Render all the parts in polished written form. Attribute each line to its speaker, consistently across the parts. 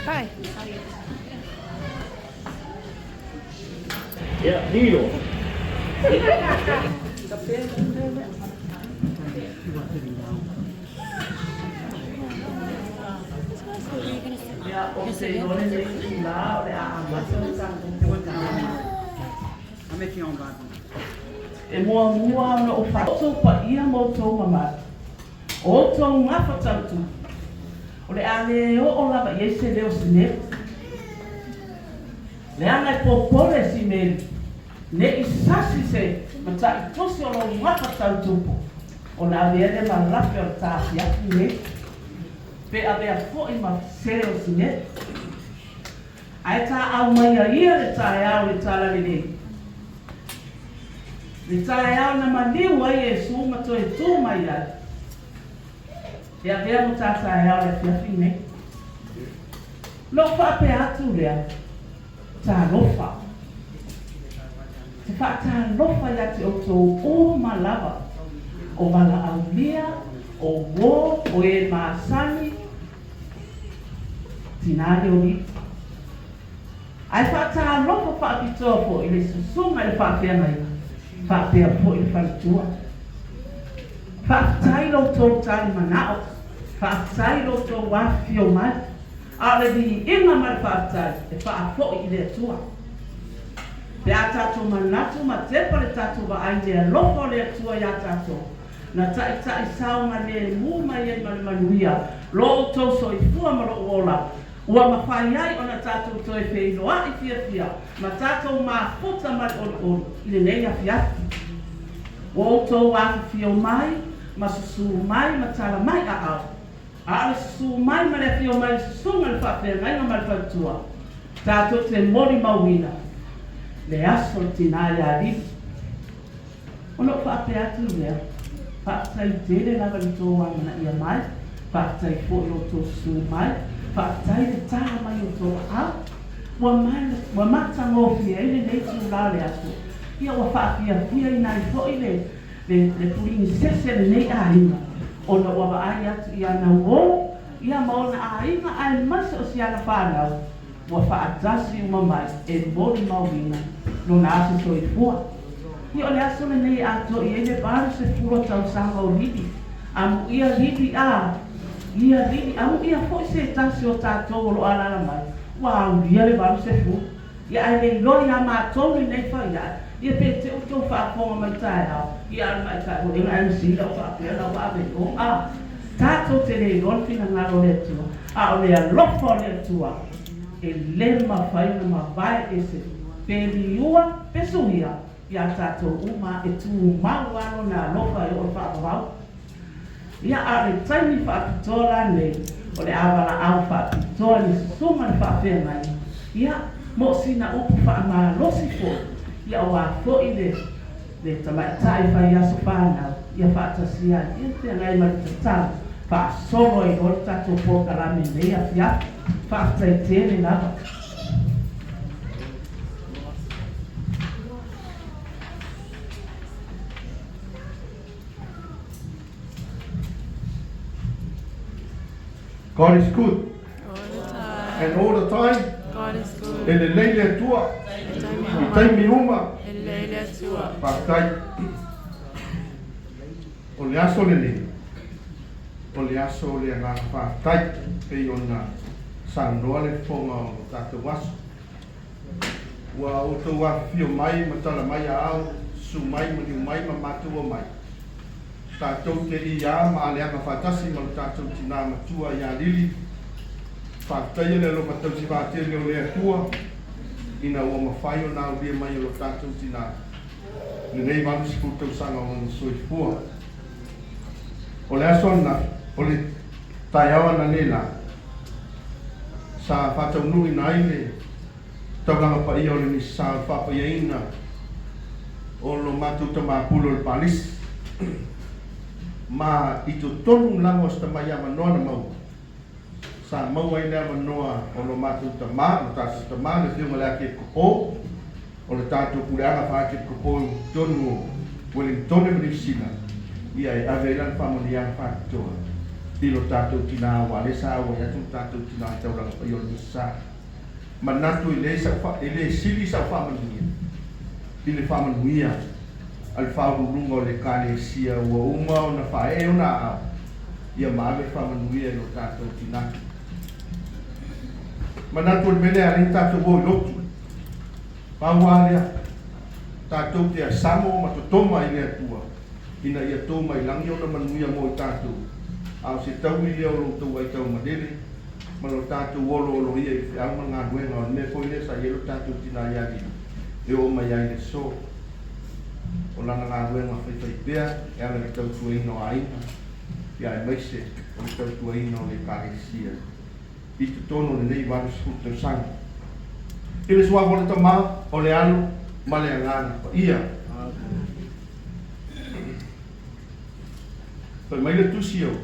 Speaker 1: Hi.
Speaker 2: Yeah, Nilo.
Speaker 3: Ya, okay, no le leí la de Amazon e mua no o whātou pa ia mo tō mama. O tō ngā whatautu. O le ale o lava i eise leo sine. Le angai pōpore si meri. Ne i sasi se, ma ta i tosi o lo ngā whatautu po. O le ale ele ma lapi o tāsi atu ne. Pe a bea fōi ma seo sine. Ai tā au mai a ia le tā au le tā la le le tae au na maniu ai e suma to e tū mai ai. E a vea mo tā tae au le fiafine. Lo whape atu rea, tā lofa. Te wha tā lofa ia te o tō o malawa. O wala au lea, o wō, o e maasani. Tinari o ni. Ai wha tā lofa wha pitoa po i le susunga le wha whea mai. Whapea po i whalitua. Whaatai lo tō tari manao. Whaatai lo tō wāwhio mai. Ale di inga mai whaatai e whaapo i lea tua. Pea tātou manatu ma tepa le tātou wa ai lea lofo lea tua ia tātou. Na tai saunga le muma i e mani manuia. Lo tō so i fua ma lo ola. Ua mawhai ai o na tātou to e wheiloa i fia. Ma tātou mā puta mai ori. I le nei a fiati. O tō wāki fio mai, ma susu mai, ma tala mai a au. A ale susu mai ma le fio mai susunga le whawhea ngai ma mai whautua. Tātou te mori mauina. Le aso le tina ia Lili. Ono whape atu rea. Whaatai tere lava li tō wangana ia mai. Whaatai fo i o tō susu mai. Whaatai le taha mai o tō au. Wa mata ngofi e le nei tu la le aso. Ia wa whaafia i nai fo i le purini sese le nei a inga. O na wa ai atu i ana o. Ia maona a inga ai masa o si ana whanau. Wa whaatasi umamai e mori mauina. No na aso so i fua. Ia o le aso le nei ato i ele baru se furo tausaga o Lili. Amu ia Lili a. Ia Lili, amu ia fo i se tasi o tātou o lo alala mai. Wow, ia le baru se fu. Ia ai le loi a mātou ni nei whai ai. Ia pe te uto whaaponga mai tae au. Ia ala mai tae o inga MC la whaapea la wape o. Tātou te le loi fina ngaro le tua. A o lea lofo le tua. E le ma whaina ma vai e se. Pe liua pesuhia. Ia tātou uma e tu mau ano na lofa e o whaapawau. Ia a le taimi whaapitola nei. O le awala au whaapitoa ni susuma ni whaapea ngai. Ia mo sina upu whaama losi fo. Ia o a fo i le tamaitai whai aso whanau. Ia whaatasia ia te ngai maritatau. Whaasoro i hori tatou pōkarame nei a fia. Whaatai tere lava.
Speaker 4: God is good.
Speaker 1: All the time.
Speaker 4: And all the time.
Speaker 1: God is good.
Speaker 4: E le leile tua. I taimi uma.
Speaker 1: Ele tua.
Speaker 4: Whaatai. O le aso le le. O le aso le ngā whaatai. Pei o ngā sanroa le whonga o tātou aso. Ua o tau a whio mai, matala mai a au. Su mai, mani mai, ma matua mai. Tātou te i a ma aleanga whaatasi ma tātou tina matua i a Lili. Whaatai le lo patau si whaatia leo lea tua. Ina ua mawhai o nā uria mai o lo tātou tina. Le nei walu si kutau sanga o ngā soifua. O le asona, o le tai awa na nela. Sa whatau nui na ile. Tauranga pa ia o le nisi sa whapaiaina. O lo matu ta māpulo le palis. Ma i to tonu lango sta mai ama noa na mau. Sa mau ai lea manoa o lo matu ta maa, o tātou ta maa, le whiunga lea ke kopo. O le tātou kureanga wha ke kopo i tonu o Wellington e Manisina. Ia e aveilan whamonianga whakatoa. Tilo tātou tina wa le sa wa ya tu tātou tina tau ranga pa yon sa. Manatu ile sa fa ile sili sa fa manuia. Ile fa manuia. Al fa rungo le kane sia wa uma na fa e ona. Ia mawe fa manuia lo tātou tina. Manatu mele arin tātou wo lotu. Pawalia tātou te samo matotoma ile atua. Ina ia tō mai langi o na manuia mo i tātou. Au se tau i leo lo tau ai tau madele. Malo tātou olo olo ia i whiau ma ngā nuenga o me koe le sa ielo tātou tina iari. E o mai ai le so. O lana ngā nuenga whaitai pēr. E ala le tau tuaina o aina. Ia e maise o le tau tuaina o le kāresia. I te tono le nei waru siku tau sanga. I le suapo le tamā o le alo ma le angana. Ia. Pai mai le tusi au.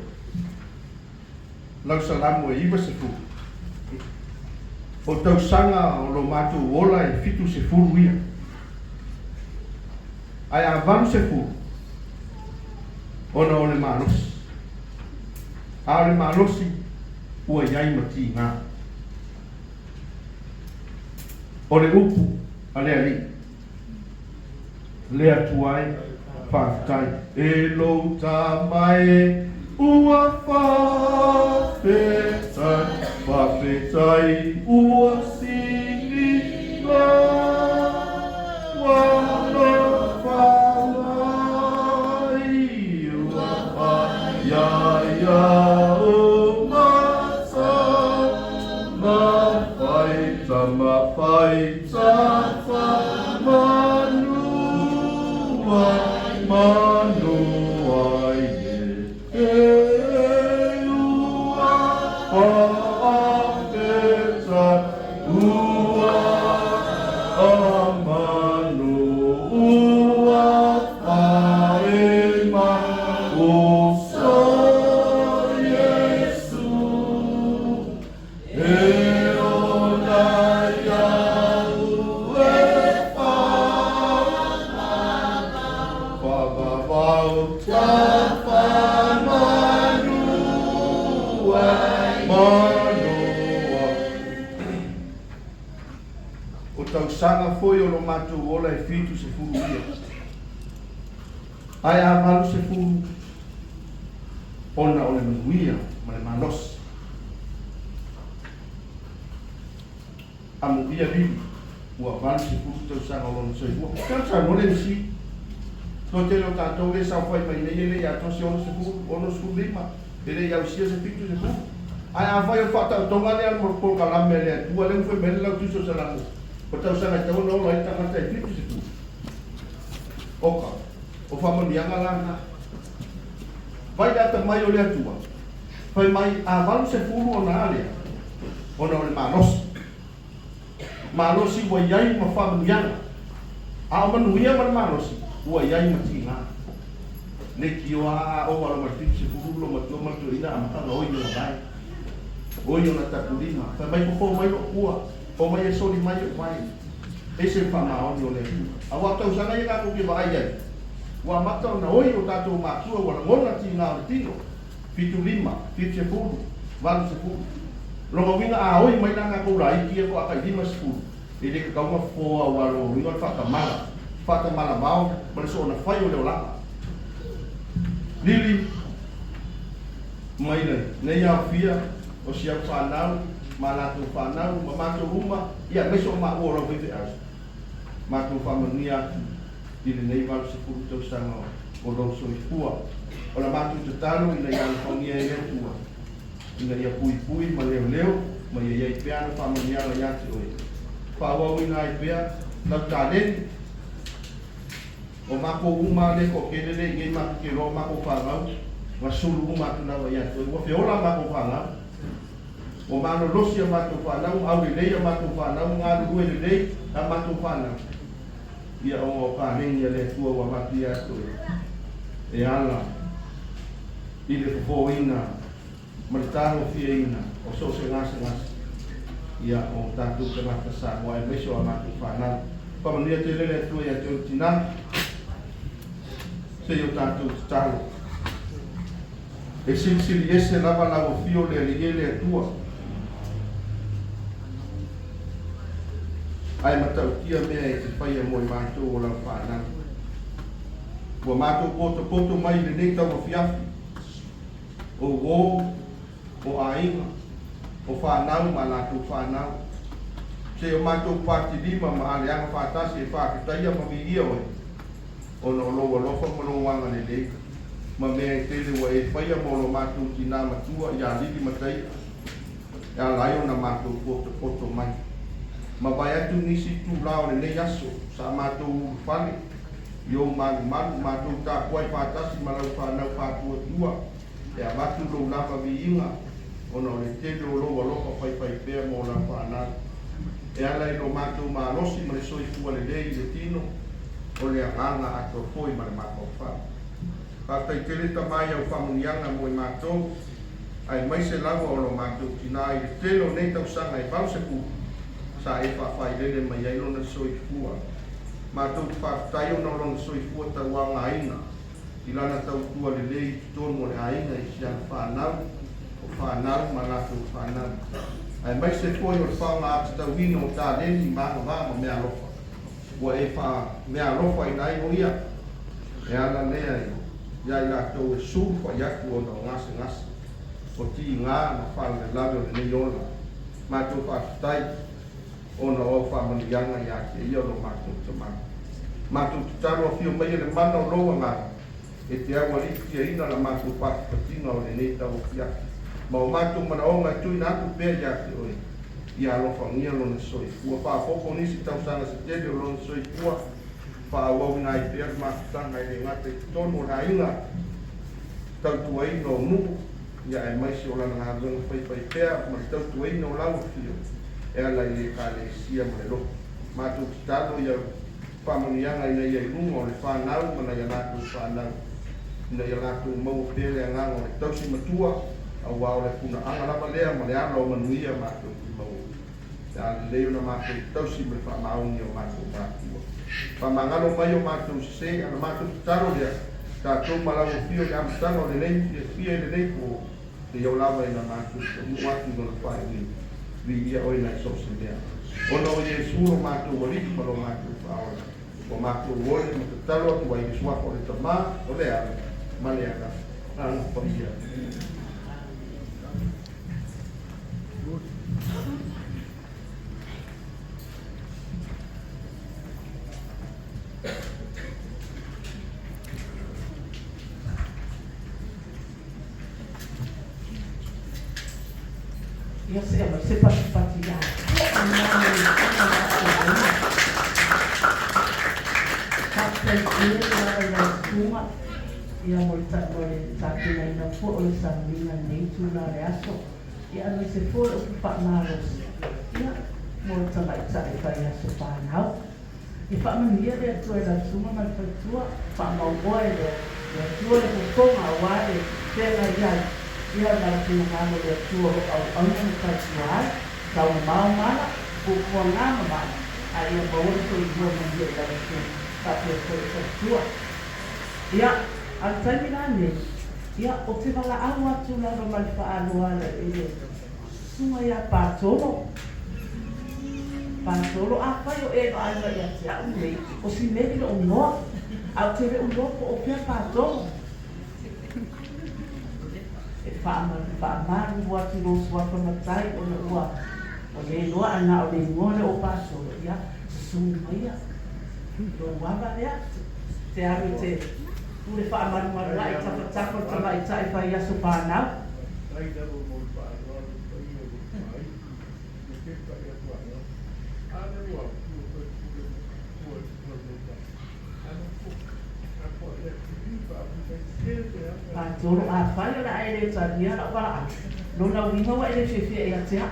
Speaker 4: Lau salamu e iwa se fu. O tau sanga o lo matu ola e fitu se furu ia. Ai a vanu se furu. Ona o le malosi. A o le malosi ua iai mati ngā. O le upu a le ali. Le atuai whaafitai. E lo ta mai ua whawhetai ua sili la wana whawai ua whaiaia o mata mawhaita mawhaita whamanua manua sanga foi o lo matu ola e fitu se furu ia. Ai a malu se furu ona o le manuia ma le manos. Amu ia Lili ua malu se furu tau sanga o lo soi ua. Kau sa mole misi. No te lo tātou le sa fai mai nei ele ia to Sione se furu ono se furu lima. Ele ia usia se fitu se furu. Ai a fai o whata tonga le al morpol kalame le tua le mfoi mele lau tuso sa lango. O tau sanga tau no lo ita ngata e fitu se tu. Oka. O whamonianga lana. Vai data mai o le atua. Vai mai a valu se furu o na alea. O na o le manos. Manosi wa iai ma whamonianga. A o manuia ma manosi. Ua iai ma tinga. Ne ki o a o wala ma fitu se furu lo ma tua ma tua ina a matanga oi o na vai. Oi o na tapulima. Vai mai koko mai o ua. O mai e soli mai o mai. E se whamaoni o le atua. A watau sanga i ngā kuki wa ai ai. Wa matau na oi o tātou mātua wala ngona ti ngā o tino. Fitu lima, fitu se furu, walu se furu. Longa winga a oi mai nanga koura i kia ko akai lima se furu. E le ka kaunga fōa walo winga whakamala. Whakamala mau, ma le so na whai o leo langa. Lili, mai nei, nei au fia, o si au whanau, ma nātou whanau, ma mātou uma, ia meso ma ora wiwe au. Mātou whamania atu, ili nei walu se furu tau sanga o roso i pua. O la mātou te talo, ina ia whangia e leo tua. Ina ia pui pui, ma leo leo, ma ia iai peano whamania la iati oe. Whawau ina ai pea, lau tāleni. O mako uma le ko kelele, ngai mako ke roa mako whangau, ma suru uma atu nawa iati oe. Wa whiola mako whangau. O mano losia matu whanau, au i leia matu whanau, ngā rue i lei, a matu whanau. Ia o kāhengia le tua wa mati atu e ala, i le whoina, maritāro fia ina, o so se ngase ngase. Ia o tātou te mata sa, wa e meso a matu whanau. Pamanuia te lele atu ia te o tina, se o tātou te talo. e silisili ese lava lauafio le ali'ia le atua ae matautia mea e te whaia mo i mātou o lau whanau. Ua mātou poto mai le nei tau fiafi, o o ainga, o whanau ma lātou whanau. Se o mātou pāti lima ma aleanga whātasi e whākitaia ma mi ia oi, o no loa lofa mano wanga le lei. Ma mea e tele wa e whaia mo lo mātou tina matua i a Lili matai, e a laio na mātou poto mai. Ma vai atu nisi tu lao le nei aso, sa mātou whale, yo malu mātou tā kuai whātasi ma lau whanau whātua tua, e a watu lo lava vi inga, ono le tele o loa lofa whai pēr mo la whanau. E ala i lo mātou mālosi ma le soi fua le lei le tino, o le anganga ato foi ma le mātou whau. Kātai tele tamai au whamunianga mo i mātou, ai mai se lawa o lo mātou tina i le telo nei tausanga i pauseku, sa e whawhai lele mai ai lona soi fua. Mātou whawhai o na lona soi fua tau wanga aina, i lana tau tua le lei tonu o le aina i sian whanau, o whanau ma lātou whanau. Ai mai se foi o le whaunga ati tau hino o tā leni māka ma mea lofa. Ua e wha mea lofa i nai o ia, e ana lea ia i lātou e sūwha i aku o na ngase. O ti ngā ma whāle lawe o le nei ola. Mātou whawhai, ona o whamanianga i ake ia lo mātou tamanga. Mātou tutaro a whio mai le mana o loa ngā, e te awa riki a ina la mātou whakapatinga o le nei tau o fiaki. Ma o mātou mana o ngā tui nātu pēr i ake oi, i alofa ngia lona soi. Ua whāpoko nisi tausanga se tele o lona soi kua, whāwau ngai pēr mātutanga i le ngāte tono nā inga, tau tuai no nuku, ia e maisi o lana ngā runga whai pēr, ma tau tuai no lau fio. E ala i le kāle sia ma le loko. Mātou titalo ia whamanianga i nei ai runga o le whanau, mana ia nātou whanau. Ina ia nātou mau pēle a nganga o le tausi matua, au wao le puna anga lama lea, ma le ala o manuia mātou ki mau. E ala leo na mātou tausi me whamaungi o mātou mātua. Whamangalo mai o mātou se, ana mātou titalo lea, tātou malau o fio le amstanga o le nei, fia le nei po, te iau lava i na mātou, muatu no le whaewi. Ia oi na so se mea. Ono o Yesu o mātou waliki ma lo mātou whaola. O mātou wole ma te talo atu wai kisua o le tamā, o le ala, ma le ala, anu paia.
Speaker 3: Ia se pati ia. Kātai kere la tūma, ia mo le tākina ina fo o le samina nei tūna le aso. Ia me se fo o whakmaros. Ia mo le tangai tai kai aso whanau. I whakmania le atua e la tūma ma le whaitua, whamauoa e le atua le kukonga a wāre, tēnā iai. Ia na tūna ngāma le atua o au auna me whaitua ai, tau na mau mana, kukua ngāma mana, a ia maua ko i mua mani e la tūna. Tapi o whaitua. Ia, al taimi nā nei, ia o te wala au atu lava mali whaanoa le e sunga ia pātoro. Pātoro, a whai o e wāina ia te au nei, o si meri o noa, au te re o loko o pia pātoro. E whaamaru watu rosu whakamatai o na ua, o le noa ana o le ngone o pātoro, ia, sunga ia. Lo wanga lea, te aru te ure whaamaru marua i tawhatako tama i tai whai aso pānau. Pātoro a whai o na aere tania na wala a. Nona winga wa ele whiwhia e atea.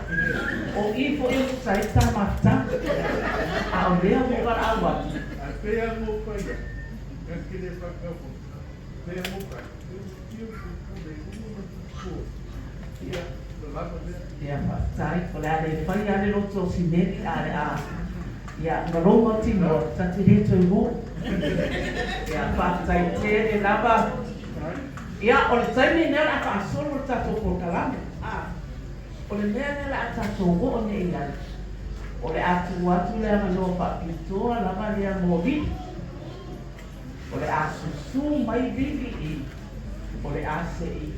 Speaker 3: O i fo e mutai tā mafta. A o lea mo wala awa.
Speaker 4: Pea mo paia, que le whakawho, pea mo paia, eu
Speaker 3: ia whaatai, ko le ale whai ale roto o sineri, ale a ia ngaronga tino, tati reto i mo. Ia whaatai te e lava, Ia, o le taimi nea la whaasolo tatou ko kalame. O le mea nea la tatou o ne iai. O le atu lea manoa whaapitoa lama lea mōri. O le asusu mai vivi i. O le ase i.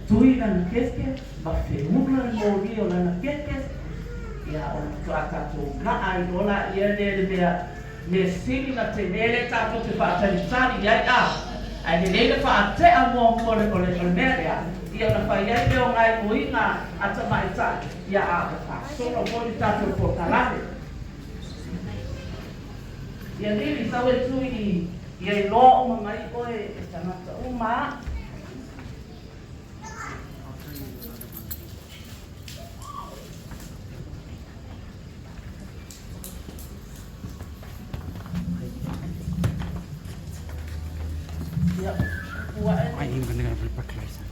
Speaker 3: Tui na keke, ma whenuna le mōri o lana keke. Ia, o le tua tatou na ai rola ia le mea me sili na te mele tatou te whaatari iai ai le leile whaate a mua le mea rea. Ia na whai ai leo ngai moinga ata mai ta. Ia a ka solo mori tatou ko kalame. Ia Lili sawe tui ia i loa o mai oe e tanata uma.
Speaker 2: Ai, hindi ka nagpaklay sa.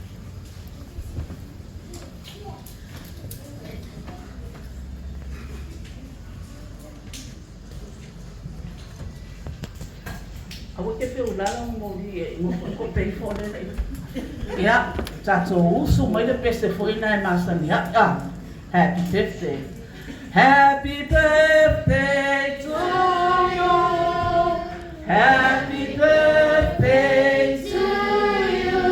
Speaker 3: Ako te whiulala mo ri mo ko pay for le. Ia, tatou usu mai le pese foi na masani. Happy birthday. Happy birthday to you. Happy birthday to you.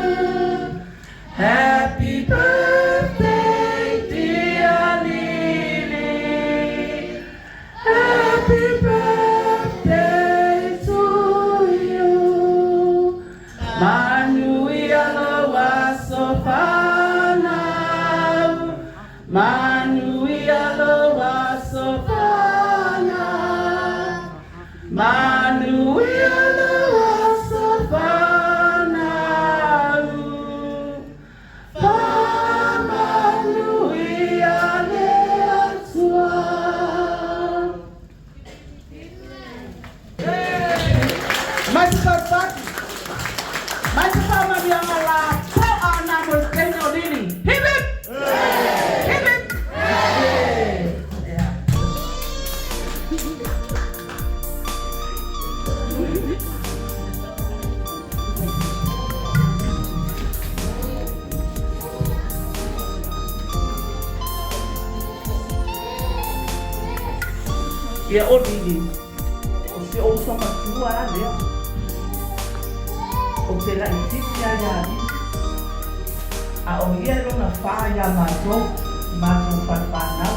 Speaker 3: Happy birthday, dear Lili. Happy birthday to you. Manuia loa sofana. Manuia loa sofana. Manuia loa sofana. Manuia lea tua. Mas saudade. Mas fama minha mala. Qual a namo tenho Lili? Hip hip. Hip hip. Ia o Lili. O se ousa matua lea. O te la ititi a iari. A o ia lona wha ia mātou whanau.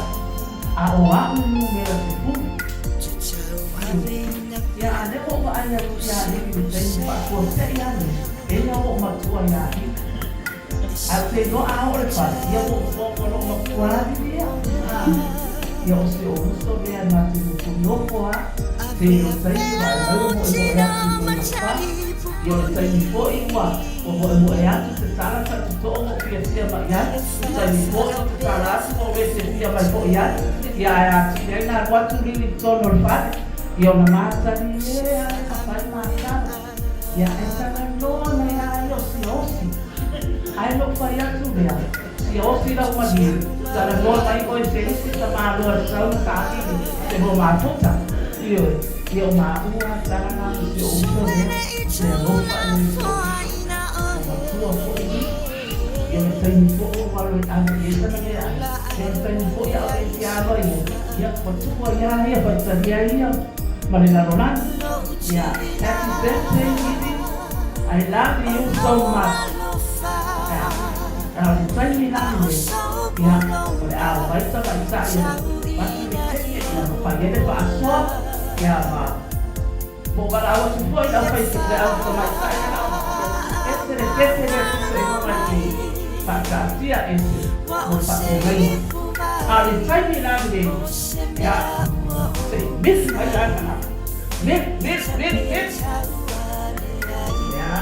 Speaker 3: A o au numera te puni. Ia ane o ma aia ia Lili o teini whakua te iane. Ena o matua iari. A te no a o le pari. Ia o whakolo makuari ia. Ia o se o uso lea nā te nukunokoa. Te o teini wa e mau mo e mo e atu i Ia o taimi fōi ua, o mo e atu te tala ta te to'o mo pia tia mai atu. Taimi fōi o te tala atu mo we te pia mai fōi atu. Ia e atu nei nā watu Lili tono le whare. Ia o na mātani e a e kapai mātana. Ia e tana noa nei a e o Siaosi. Ai no whai atu lea. Siaosi lau mani. Tana noa mai o e te isi ta māloa rau na kātini. Te mo mātuta. Ia o māua tana nā mo te outo lea. Se ropa e o matua fōi. Ia me taimi fōi walo e ana e tana lea. Ia me taimi fōi a o e te alo ia. Ia patua ia ia paitaria ia. Marina Ronan. Ia, happy birthday Lili. I love you so much. Ia, taimi nani le. Ia, o le ao baita baita ia. Pati me teke ia no pagene pa asoa. Ia ma. Mo wala awa tu foi da fai se da awa mai sai na. Esse le tete le se no mai ki. Pa tia esse. Mo pa ngai. Ali sai ni na de. Ya. Se miss mai la na. Miss. Ya.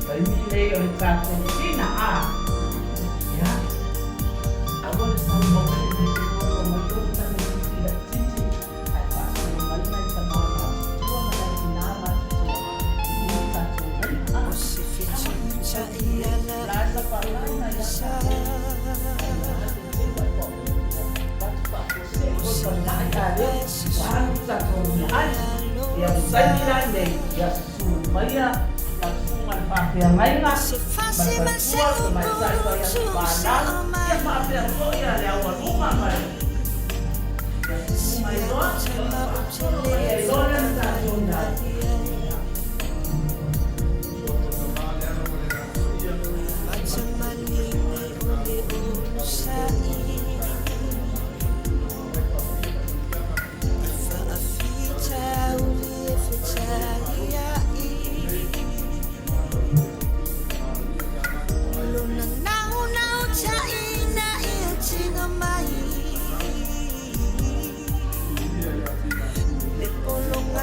Speaker 3: Sai ni le o ta tina a. Ya. Agora sai mo le de ko mo to ta ni ti ti. Ai pa so mai mai ta mo. Yang saya bilang deh, ya supaya langsung Mafia ngai nga. Matua mai sai ko ya pana. Ya mafia ko ya le awa luma mai. Mai lo. Ya lo na ta jonda.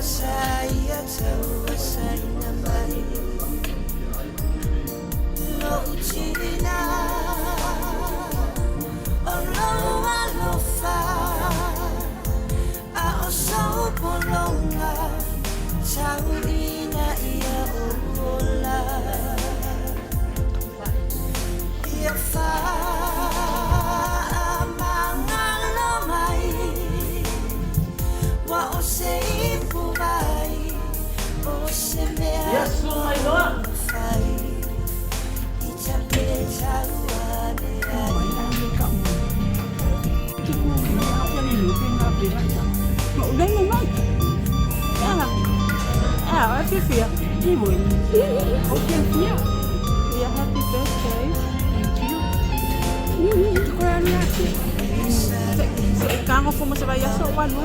Speaker 5: Saya tausaga mai no uchina alofa a oso polonga tausaga ia ola ia fa mangalo mai wa osei
Speaker 3: Yes, my Lord.
Speaker 1: Happy for you. Okay, yeah, happy birthday. Thank you. Kang ako mo sa bayas so one mo.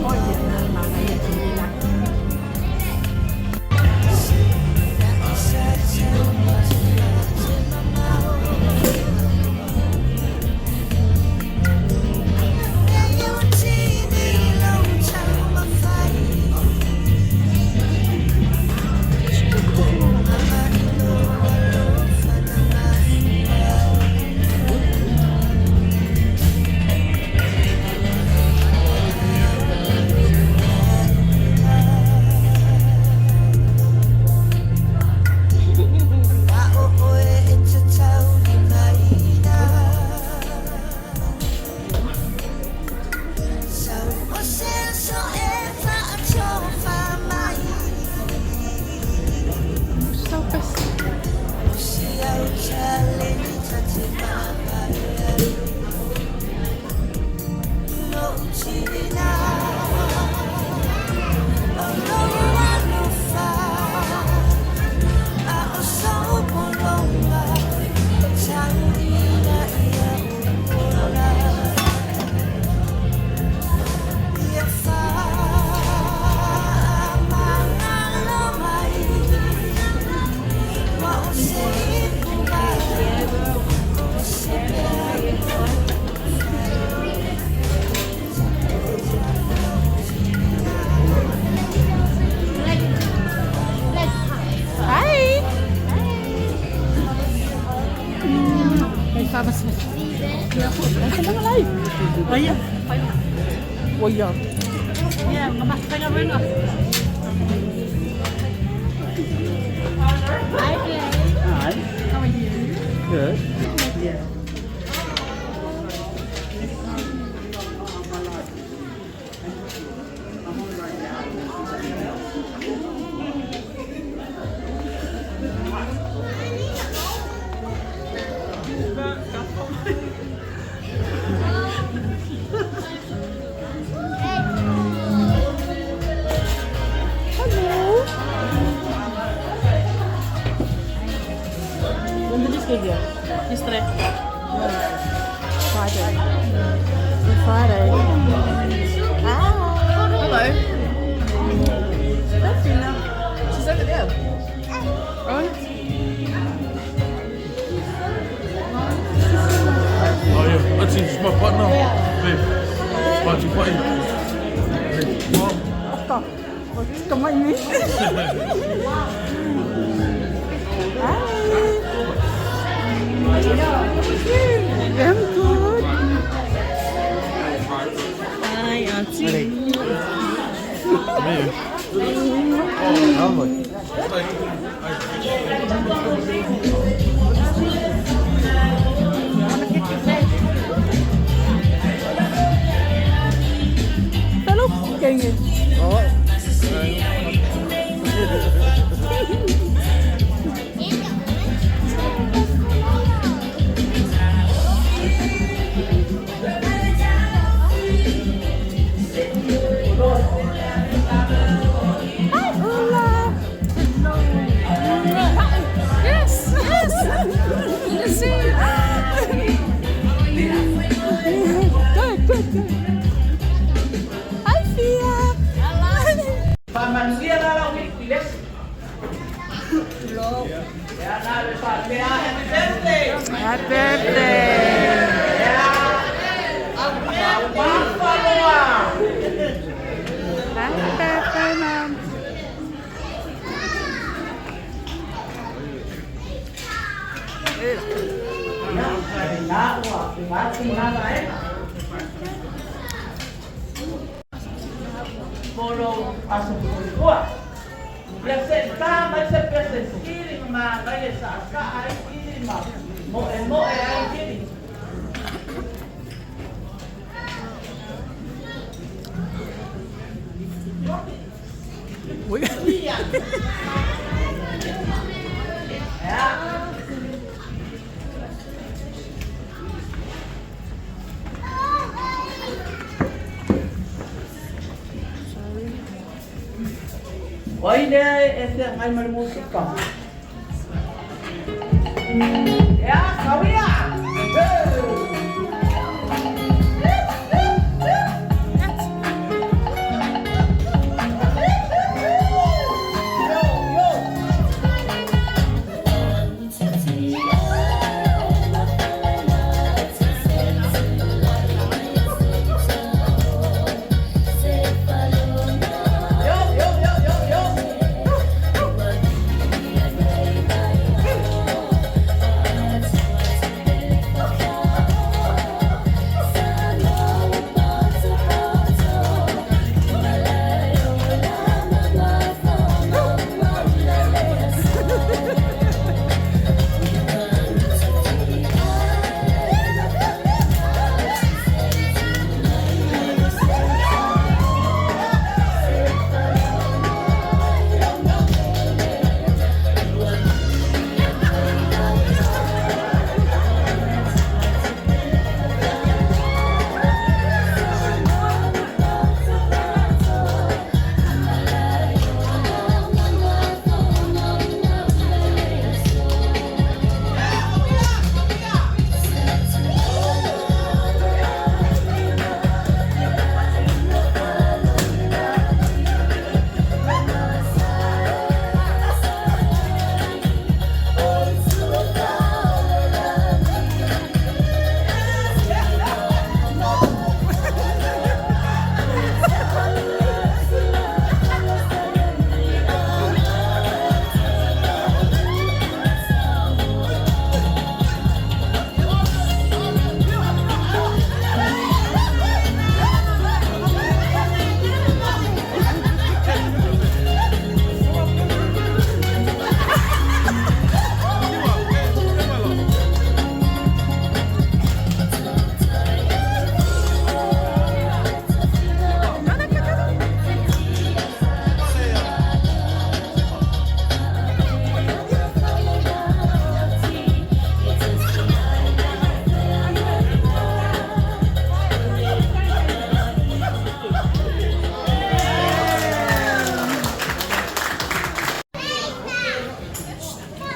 Speaker 2: Well, yeah.
Speaker 1: Yeah, I'm going to ring up.
Speaker 2: Hi.
Speaker 1: How are you?
Speaker 2: Good.
Speaker 3: Yeah.
Speaker 1: Yesterday.
Speaker 2: Friday. Friday. Hi.
Speaker 1: Hello. That's Tina. She's over there. Right?
Speaker 6: Oh yeah, that's it, it's my partner. Babe, party party. Mom.
Speaker 2: Stop. Come on, you. Hi. I'm good.
Speaker 1: Hi, Auntie.
Speaker 6: Me. Oh, how much?
Speaker 2: Hello, Kengen. Happy birthday. Happy birthday, Mum.
Speaker 3: Polo aso pulua. Ya senta mai se pese skiri ma mai sa ka ai skiri ma mo e ai skiri. Oi deh, esse ngai mar música. Ya, sabia.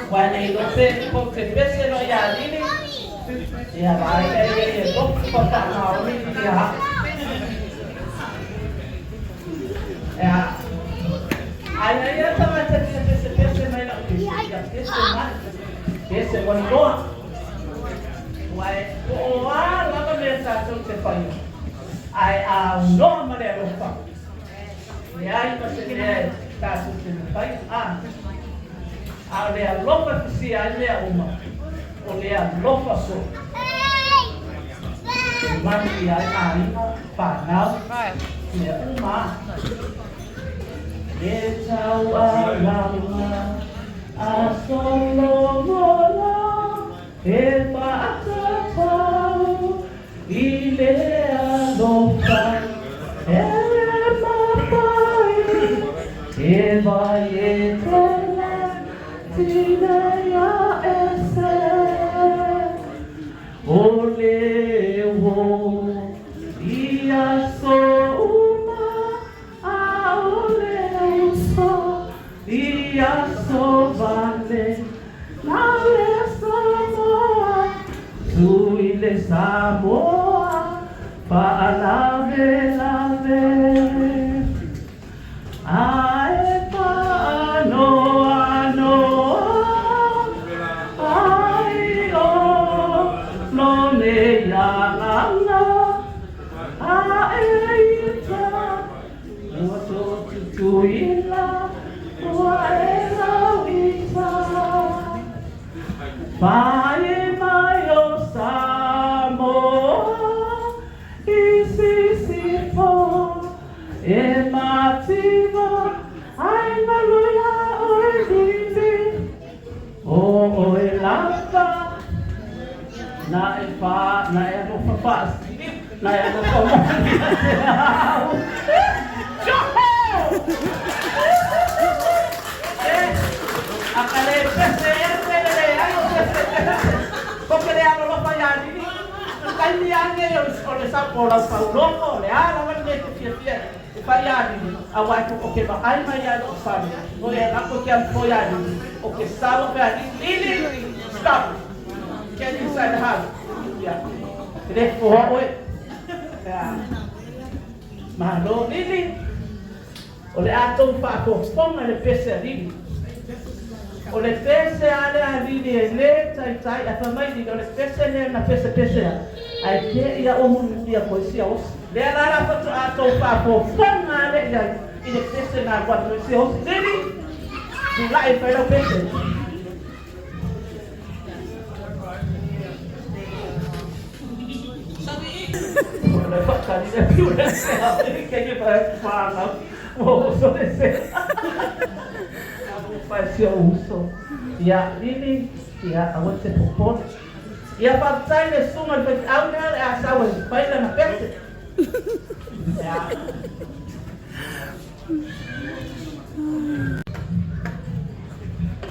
Speaker 3: Wani lope ko ke pese no ya Lili. Ya vai ke ko papa na ori ya. Ya. Ai ya tama te pese mai na ke. Ya pese mai. Pese wani ko. Wai ko la ka me sa to te pai. Ai a no ma le ro pa. Ya ai pa se ke ta su te pai. A lea lofa fisi a lea uma. O lea lofa so. Mati ai a ima whanau. Lea uma. E tau a lauma. A solo mola. E whaata tau. I lea lofa. E mapai. E vai e te. Tinaya ese ole wo ia so uma a ole so ia so vale na le samoa tu ile samoa pa alave lave ai pa no tuila FaailogIna Pai mai o Samoa Isisifo E mativa Ai Malautea o Lili O e lava Na e fa Na e no fa Na e no fa Akale pese porque le hablo los payani kali yange ole sapo la paulo le ala wale que payani awai ko ke ba ai mai ya lo sabe no le la ko ke al payani o que sabe payani Lili stop get inside the house yeah de for yeah malo Lili ole ato pa ko ponga le pese Lili o le pese ale a Lili e le tai a tamai di o le pese le na pese ai ke ia o mun dia ko Siaosi le ala pa to ato pa ko fonga le ia i le pese na kwa to Siaosi Lili tu la e pa lo pese le fa ka di più le che gli fa no o so de se faz uso ya Lili ya awat se popon ya patai le suma pe auna asa wa paila na peste ya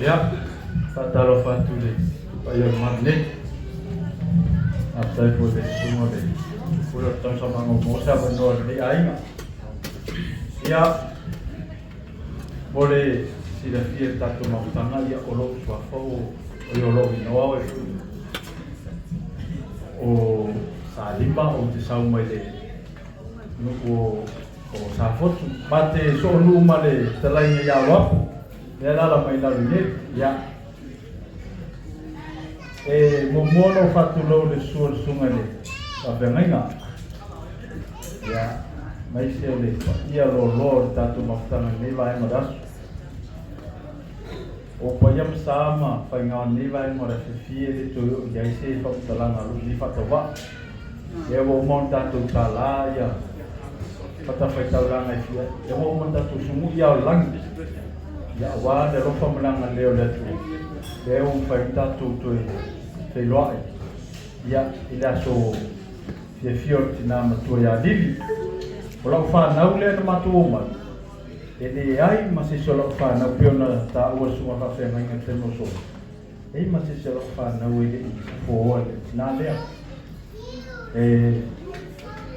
Speaker 7: ya fatalo fatule payo magnet apa boleh semua deh pulau tahun sama ngomosa benar di aing ya boleh sila fia tatu mautanga ia olo suafo o olo inoa o salimba o te sau mai le nuku o safotu mate so luma le talainga iawa le lala mai lalu ne ya e momono fatu lo le suor sunga le abengainga ya mai se le ia lo lo tatu mautanga ne vai madasu o payam sama pangawan ni vai mo refi de to ya se fa talanga lu ni fa toba ya wo monta tu kala ya pata fa talanga ya ya wo monta tu sumu ya lang ya wa de ro fa mlanga leo le tu de un fa tu tu te lo ya ila so fie fior tina ma tu ya Lili o fa na ule na ma tu ma ele ai ma se solo fa na piona ta o su ma fa mai ngai temo so ei ma se solo fa na o ele fo na le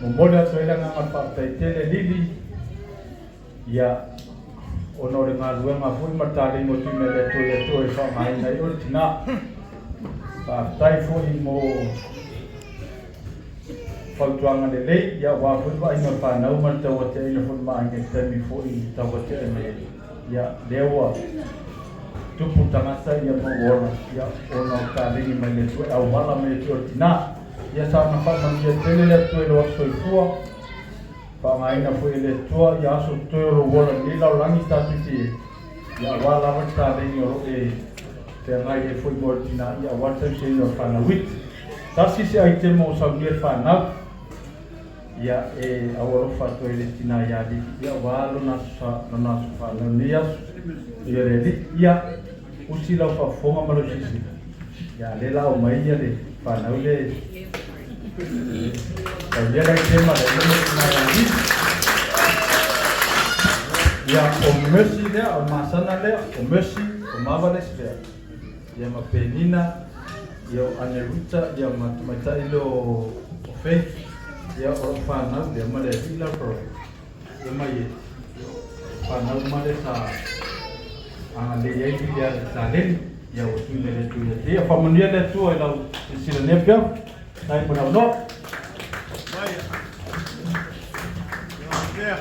Speaker 7: mo mola so ela na pa tele Lili ya onore ma lua ma fu ma ta le mo tu me le to e fa mai nai o tina pa tai fo i mo fautuanga le lei ya wa fu wa ina pa na uma te o te ina fu ma nge te mi fu i ta o te me ya lewa tupu tangasa ya mo wona ya ona ka le ni me tu au wala me tu tina ya sa na fa man ye tele le tu lo so i fu pa mai na fu le tu ya so tu ro wona ni la langi ta tu ti ya wala ma ta le ni ro e te ngai e fu mo tina ya wa te se no fa na wit ta si se ai te mo sa ni fa na ya awal fatu ele tina ya di ya walo na fa na nias ya le ya usila fa fonga malo sisi ya le la o mai ya le fa na le ya le tema de no na ya di ya o mercy le o masana le o mercy o mavale se ya ma penina ya aneruta ya matumata ilo o faith ya orang fana dia male ila pro dia mai fana male sa le ye dia salen ya o tu le tu dia fa mun le tu ila sila ne pia sai puna no ya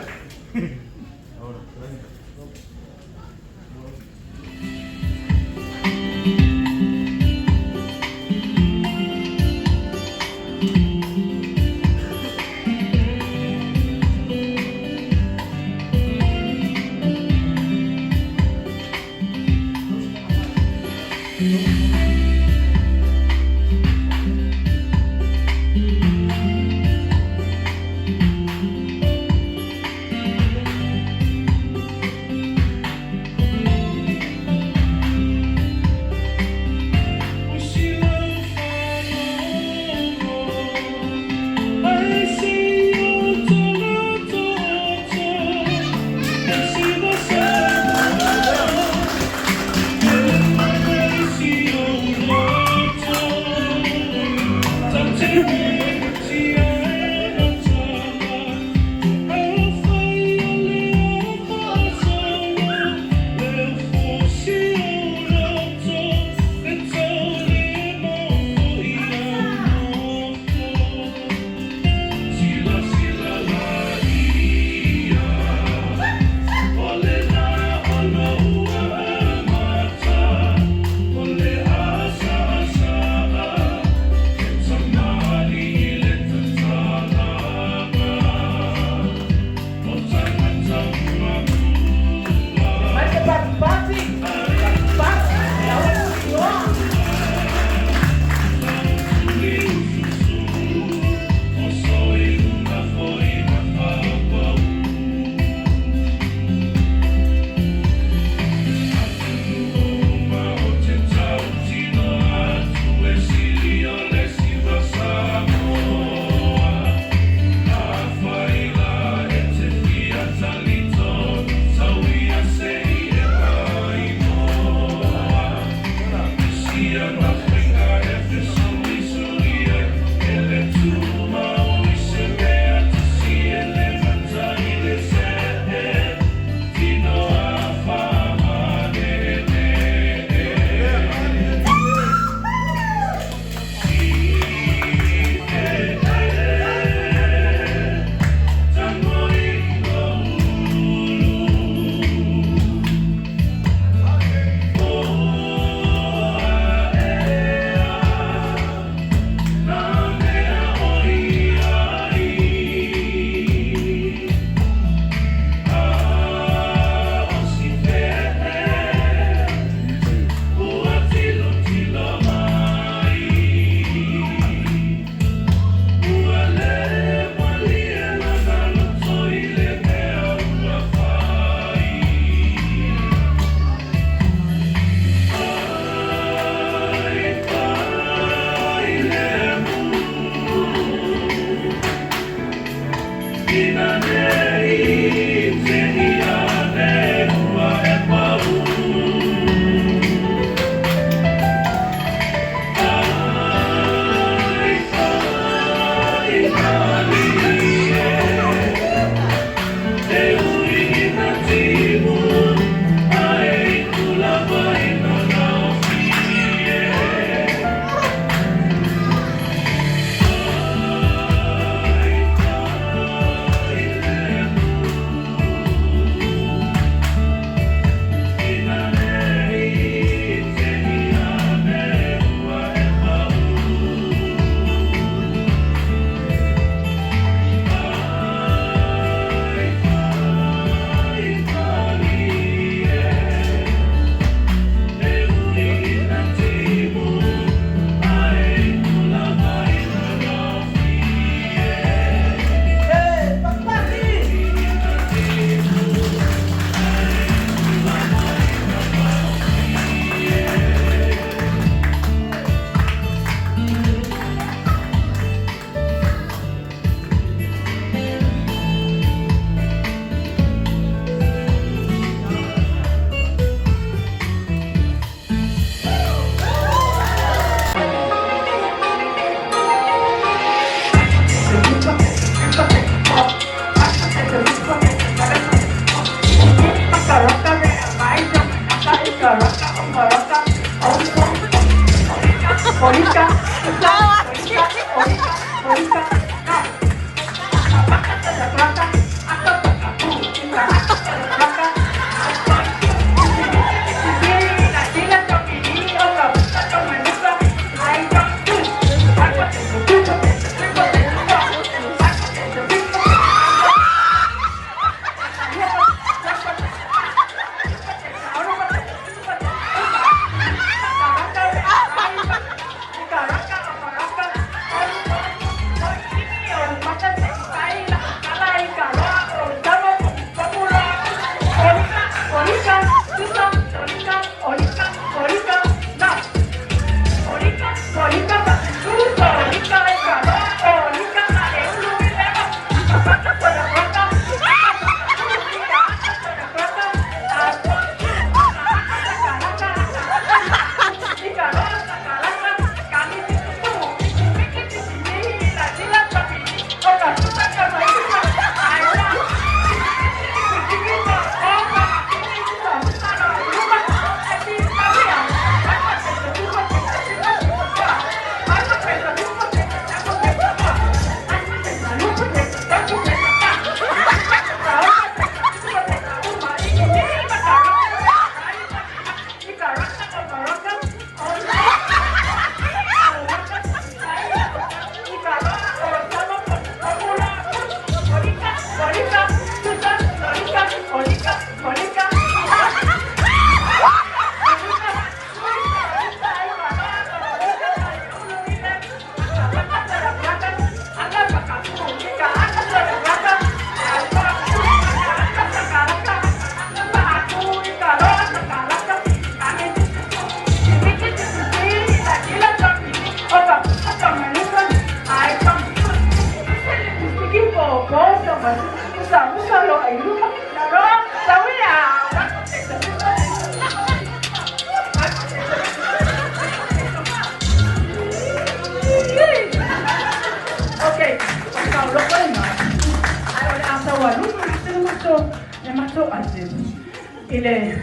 Speaker 3: Ile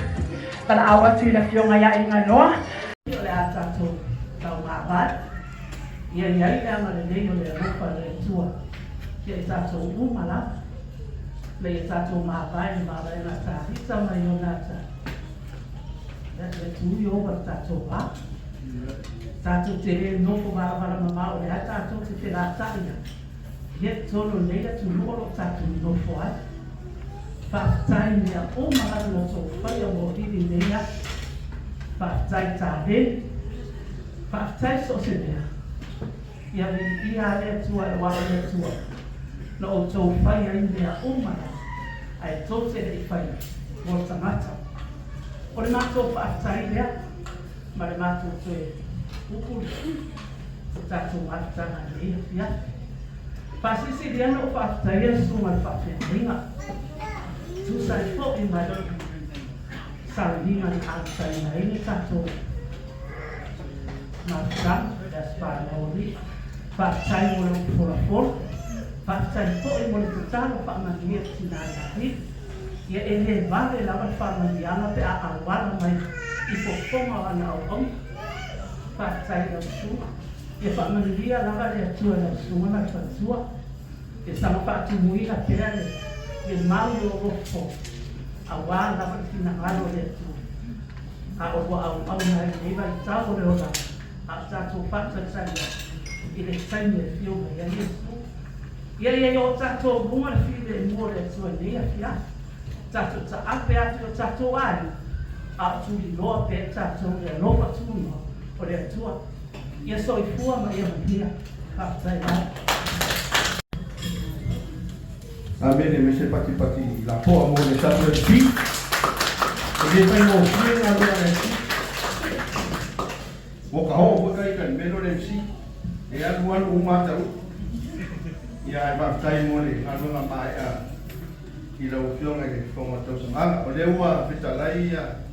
Speaker 3: para awa sila yung ngayain ano. Ile ata to tau mabat. Ia ia ia ngalele ole rupa le tua. Ia ata to umala. Le ata to mabai mabai na ta hita mai ona ta. Le tu yo ata to ba. Tatu te no ko bara bara mama ole ata to te la ta ia. Ia tolo le tu loro tatu no foi. Whaktai mea o mahara no so whai o mohiri mea. Whaktai tāhe. Whaktai so se mea. Ia vi ia lea tua e wara lea tua. No o tō whai ai mea o mahara. Ai tō te rei whai. Mo tangata. O le mātou whaktai lea. Ma le mātou tō e ukuri. O tātou mātanga lea whia. Pasisi dia no whaaftaia sunga whaafenringa. Susai fo I mai salinga ni ātaina ini tato. Marcam, das Failogina, whaaftai mo lang pula. Whaaftai fo I mo le tatalo whaamania tinai. Ia ele vale lava whaamaniana pe a awala mai I fofonga ana au. Whaaftai la sunga. Ia whaamania lava le atua la sunga na whatua. Ia sama whaatumuina pera le. Ia mau o rofo. Awala lava tina ngalo le atua. A owa au nai neiva I tau le ola. A tato whaatataia. I le taime fio mai a Yesu. Ia o tato bunga le file mua le atua nea fia. Tato ta ape atu o tato ai. A tuli loa pe tato le loa tuni o le atua. Ia so I fua ma ia mahia. Whaaftai lai.
Speaker 4: Amene me se pati la poa mo le tato e pi. E pai mo fie na lea le si. Mo ka ho kai kan melo le si. E alu umata u. Ia e whaaftai mo le alunga mai a. I la ufionga I le whonga tausaga. O le ua whitalai ia.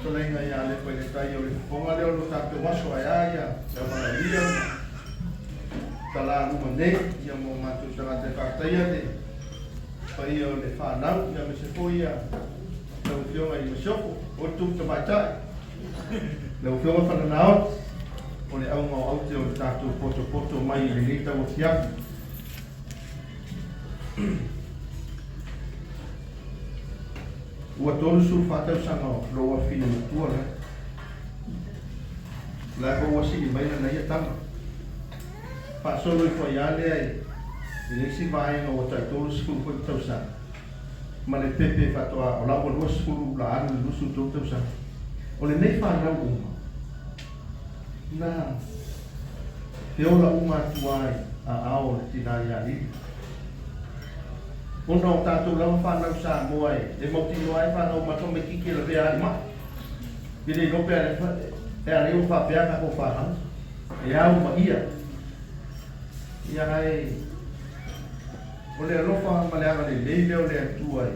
Speaker 4: Tolenga ia le koe le tai o le whonga leo lo tātou waso ai ai ia. Ia whanalia. Tala luma ne. Ia mo mātou tanga te whaaftai te. Pai o le whanau. Ia me se po ia. Le ufionga I masoko. O tuk te maitai. Le ufionga whananao. O le au mau au te o le tātou poto mai I le rita o fiaku. Ua tolu su whātausanga o loa whina matua la. La ko ua sili mai na ia tama. Whaasolo I whai ale ai. I leisi vaenga o tai tolu skulu koe tausanga. Ma le pepe whatoa o lau lua skulu la anu lusu tolu tausanga. O le nei whanau uma. Na. Te ola uma tuai a ao le tinai a Lili. Ono o tātou lau whanau sa moa e mauti noa e whanau mato me kiki la vea ima. Pile nope e a reo whapea ka ho whanau. E au ma ia. Ia hai. O le alofa maleanga le leile o le atua e.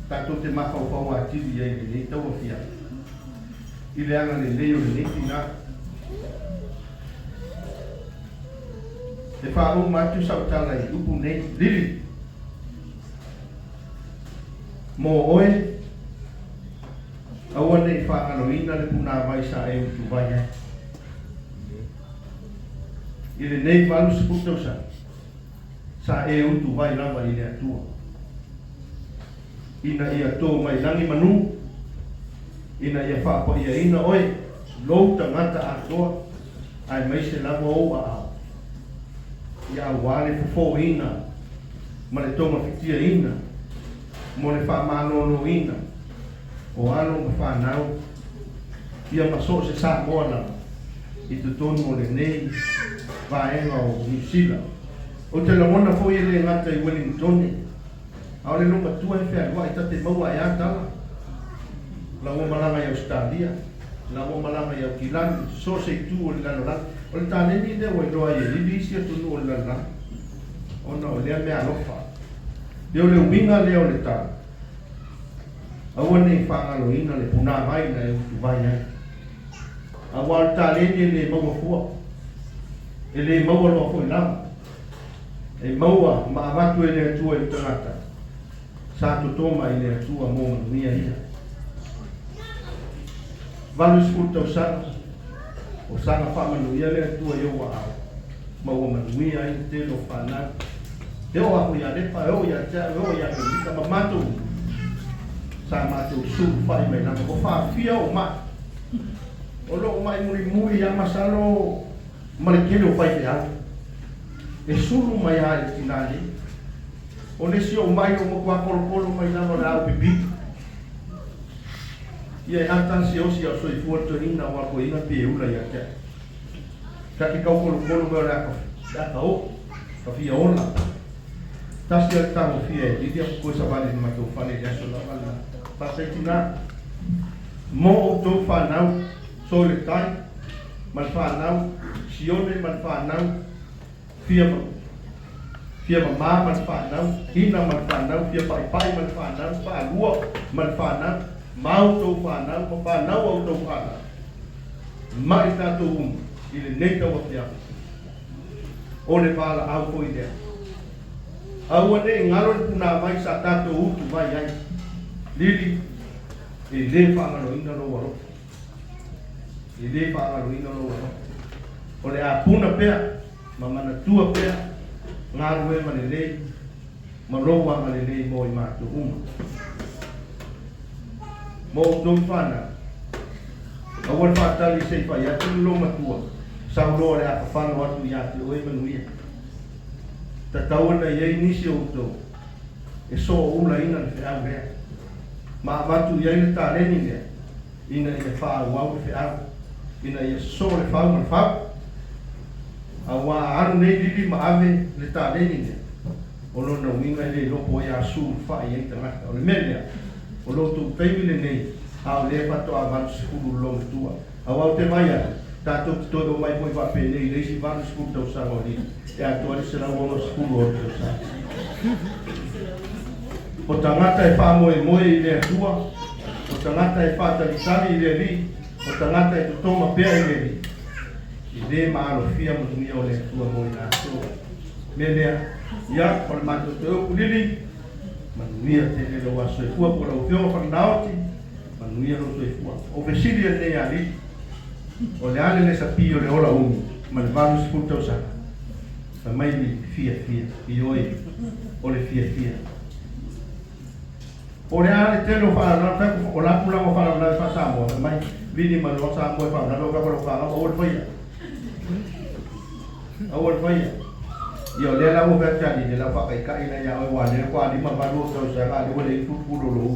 Speaker 4: Tātou te mawhau whau a tiri e le nei tau a fia. I le anga le leo le nei nga. E whao matu sautala I upu nei Lili. Mo oe, aua nei FaailogIna le puna vai sa e utu vai e. I le nei valu seputau sa e utu vai lava I le atua. Ina ia tō mai langi manu, ina ia whaapo ia ina oe, lou tangata atoa, ai mai se lama o a au. Ia wale fofo ina, ma le tonga fitia ina, mo le whaamanono ina, o alo ma whanau, ia maso se sa moana, I te tonu o le nei, vaenga o New Zealand. O te lamona fo I le ngata I Wellington, au le lunga tua e whea lua I tate maua e atala, la ua malanga I Australia, la ua malanga I Aukilani, so se tu o le lanolan, o le tāneni le o I loa I Lili sia tunu o le lanolan, o na o lea mea lofa. Leo le winga leo le tā. Aua nei FaailogIna le puna vai na e utu vai ai. Aua le tā lene le maua fua. E le maua loa fua lama. E maua ma amatu e le atua I tangata. Sa totoma I le atua mo manuia ia. Valu skulu tausanga. O sanga whamanuia le atua I oa au. Maua manuia I te lo whanau. Te o aku ia lepa, o ia tea, o ia kelika, ma mātou. Sa mātou suru whai mai nanga, o whaafia o ma. O lo o mai muri ia masalo, marekele o whai te au. E suru mai a e tinali. O nesi o mai o makua polo mai nanga le au pipi. Ia e atan Siaosi au soifua torina o ako ina pe ula ia tea. Kaki kau polo mai o le aka o, ka fia ona. Tasi al tamo fie, Lili aku koe savale ni matou whane le aso la wala. Pasai tina, mo o tō whanau, so le tai, mal whanau, Sione mal whanau, fia mau. Fia mama man whanau, ina man whanau, fia pai man whanau, whanua man whanau, mau tau whanau, ma whanau au tau whanau. Mai tātou i le nei tau a whia. O le whala au koi lea. Au ane ngaro le puna mai sa tātou utu mai ai. Lili, e le whangaro ina lo waro. E le whangaro ina lo waro. O le a puna pea, ma mana tua pea, ngaro e ma le lei, ma roa ma le lei mo i mātou uma. Mo tau whanau. Awal fatali sei fa ya tu lo matua. Sau lo le a whanu atu ya te oe manuia. Ta tauna ye inisi o to. E so ula ina le whea rea. Ma matu ya ina ta reni lea. Ina wha wau le whea. Ina so le whau ma le whau. Awa aru nei lili ma ave le ta reni lea. O lo na winga le lopo ya su wha i eita ngata. O le melea. O lo tu peimi le nei. Au le pato a van skulu long tua. Au au te mai a tato todo mai poi va pene i lesi van skulu tausaga o li. E a toa se la wono skulu o tausaga. O tangata e wha moe i le atua. O tangata e wha talitali i le li. O tangata e tutoma pea i le li. I le maalo fia matumia o le atua moe na atua. Me lea, ia, o le mato te oku Lili. Matumia te le lo aso e fua po lau fio whanaoti. Manuia no soi fua. O vesilia ne ali. O le ale le sapi o le ora umi. Ma le valu se puta usaka. Ma mai li fia. I oi. O le fia. O le ale telo wha na taku. O la pula mo wha na wha Samoa. Ma mai vini ma lo Samoa wha na lo ka wha wha. O le whaia. O le whaia. Io le la mo vecchiani le la fa kai na ya o wa le kwa di ma valu o usaka. Le le fuku lo.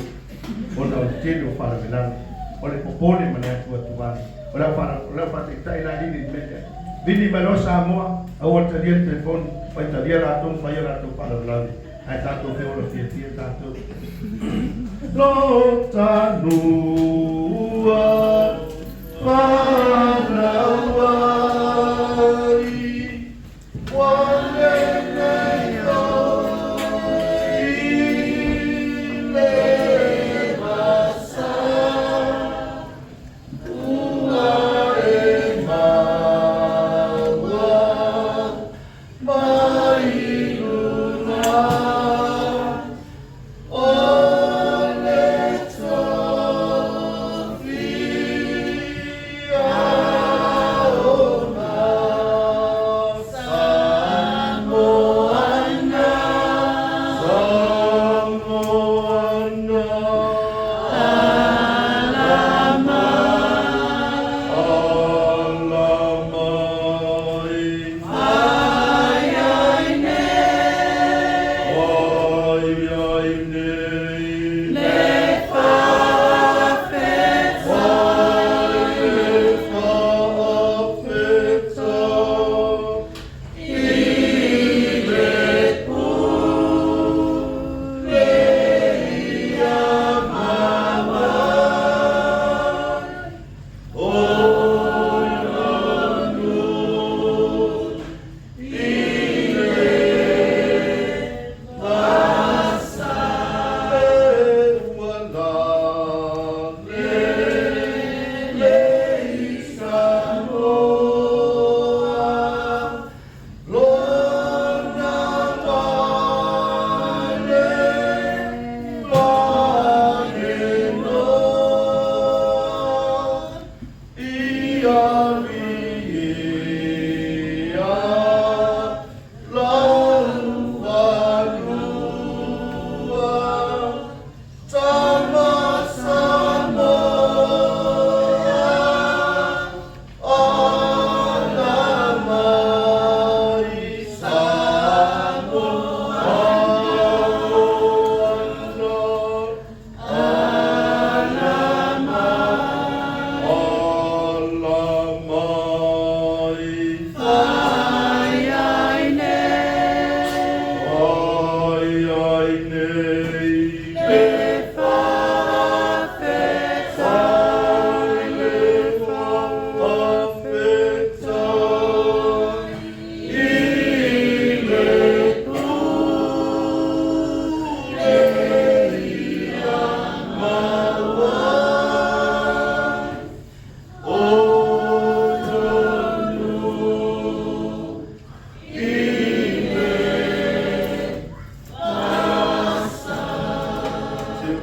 Speaker 4: Ona o telo whara velanga. O le popole mana atua tuwani. O la whara te tai la lili mea. Vini malo Samoa, au o talia telefoni, pai talia la tong, pai la tong whara velanga. Ai tato feo la fia tato. Lo tanua, whanauai, wale neio,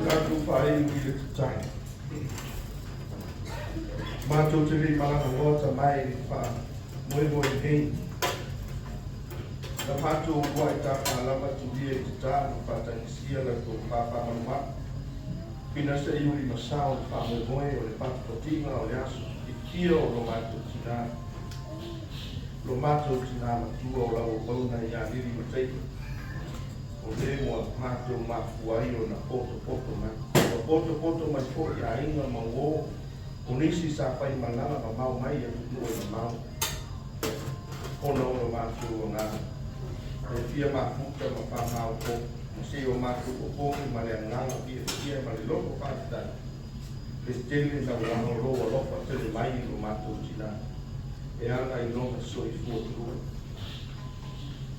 Speaker 4: katu whae ui le tutai. Mātou te rei malanga ngota mai wha moe hei. Na mātou ua i tā whalama tu lia i te tā na whatangisia la tō pāpā manuma. Pina se i uri masao wha moe o le patapatinga o le aso i kia o lo mātou tina. Lo mātou tina matua o lau o bauna i a Lili Matei. O le moa mātou mafuai o na poto mai. O poto mai fo i a inga mango. O nisi sa pai malanga ma mau mai e tutu o na mau. Ono o mātou o ngā. E fia mafuta ma whamau ko. Se o mātou o pōngi ma le nganga fia ma le loko whātitana. E tele na wano roa lopa tele mai o mātou tina. E anga i nonga soi fuatua.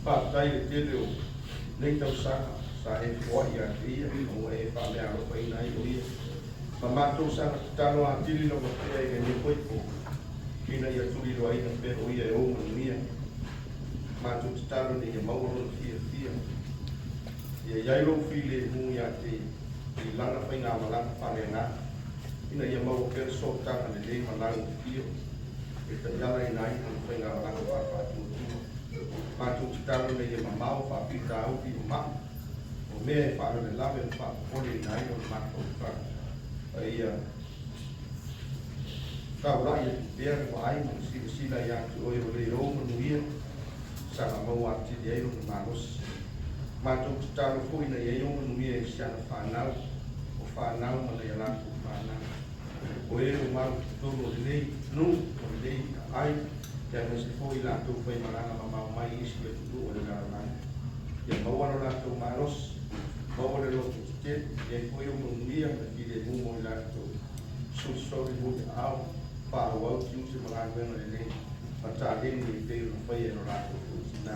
Speaker 4: Pātai e tele o nei tausaga sa e fuai a tia o e whamea lopa ina i o ia. Ma mātou sanga tano a tili no matea i ne koipo. Kina ia tuli roa ina pero ia e o mania. Mātou tano ni ia mauro fia. Ia yairo file hui a te i lana whainga malanga whare ngā. Ina ia mau kere sotanga le lei malanga fio. E ta yala ina ina whainga malanga whātua. Mātou tano ni ia mamau whapita au ki o maa. O mea e whāra le lawe o whapole ina ina o mātou whāra. Ia kaurai e pēr ko ai mo sila ia tu o le roma nuia sa mau ati de ai no manos matou talo foi na ia o nuia e sa fanal o fanal ma le ala ku fanal o e o mau todo le no le ai ya no se foi la tu foi malanga ma mai isi e tu o le ala ya mau ana la tu manos mau le lo te e foi o nuia e le mo la tu so mo au pa o tu se malanga no le ta le ni te no foi no la tu na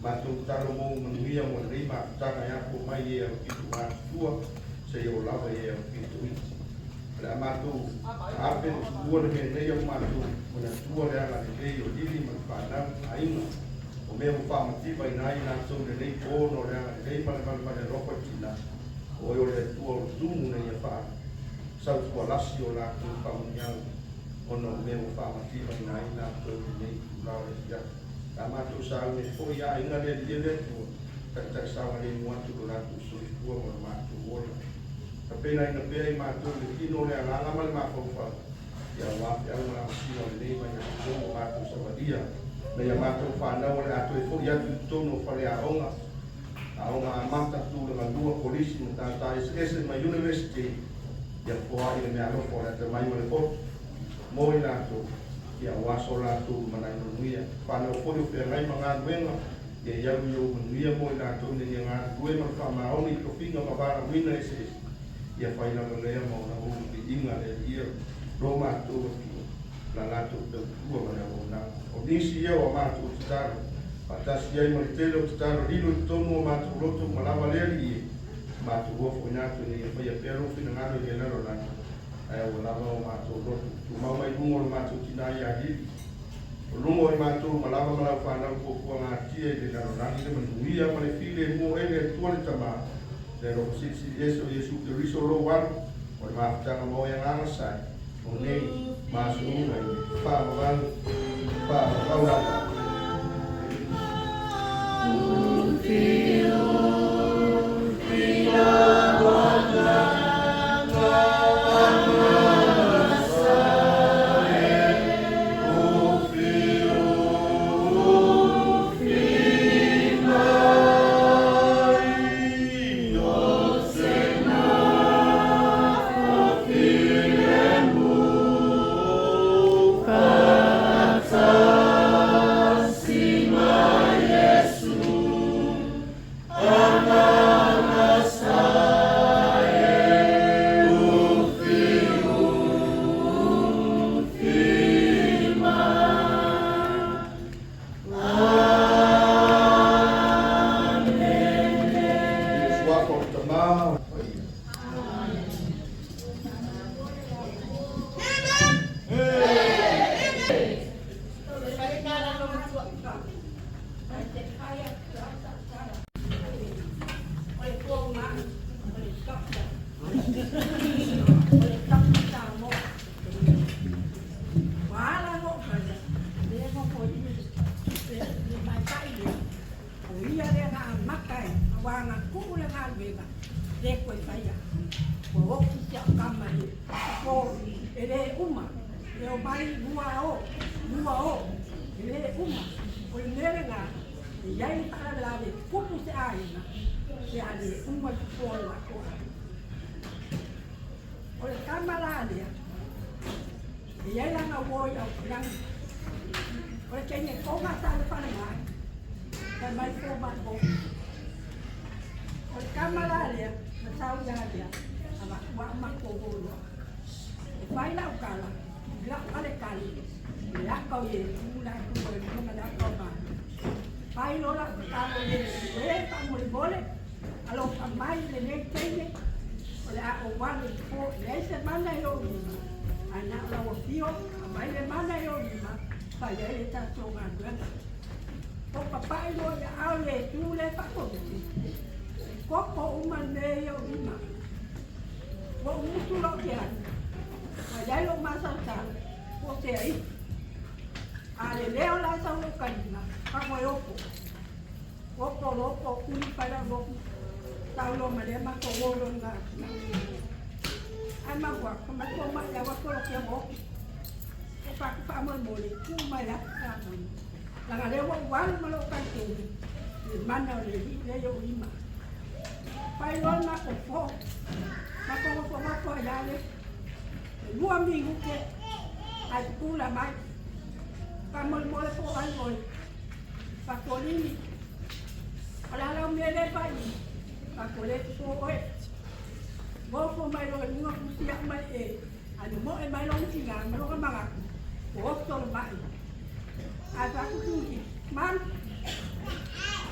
Speaker 4: ma tu talo mo nuia mo le ma ta ya ko mai e o ki tu ma tua se o la e o ki tu la ma tu ape tu le ne yo ma tu mo na tu le ala le yo Lili ma pa na ai no o me o fa ma ti vai nai na tu le o no le ala le ma le ro ko ti na o yo le tu o tu mo ne ya fa sa tu la si o la tu pa mo nya o no me o fa ma ti vai nai na tu le la le ya la ma tu sa me fo ya ina le le ta sa le mo tu la tu so tu mo ma tu o ta pena ina pe ma tu le kino le ala ma fo fa ya wa ya ma si o le ma ya tu ma tu sa va dia le ya ma tu fa na o le atu fo ya tu no fa le a onga amata tu le dua polisi mo ta ese ma university ya fo ai le me alo fo le mai mo le fo mo ina tu ya waso la tu mana no nuia pa no fo yo pe ngai manga wenga ya yo nuia mo ina tu ni nga due ma fa ma oni to pinga ma bara wina ese ya fa ina le mo na o ki inga le ia roma tu la tu tu ma na o nisi yo ma tu taro patasi ai mo telo taro lilo tono ma tu roto ma la valeri ma tu go fo ina tu ni fa ya pero fina ngalo le na ro na ai o la ma tu roto tu ma mai lungo ma tu tina ya di lungo ma tu ma la fa na ko ko nga tie de na ro na ni ma nuia ma le file mo ele tu le tama de ro si eso yesu que riso lo war o ma ta mo ya nga sai o nei ma su na fa la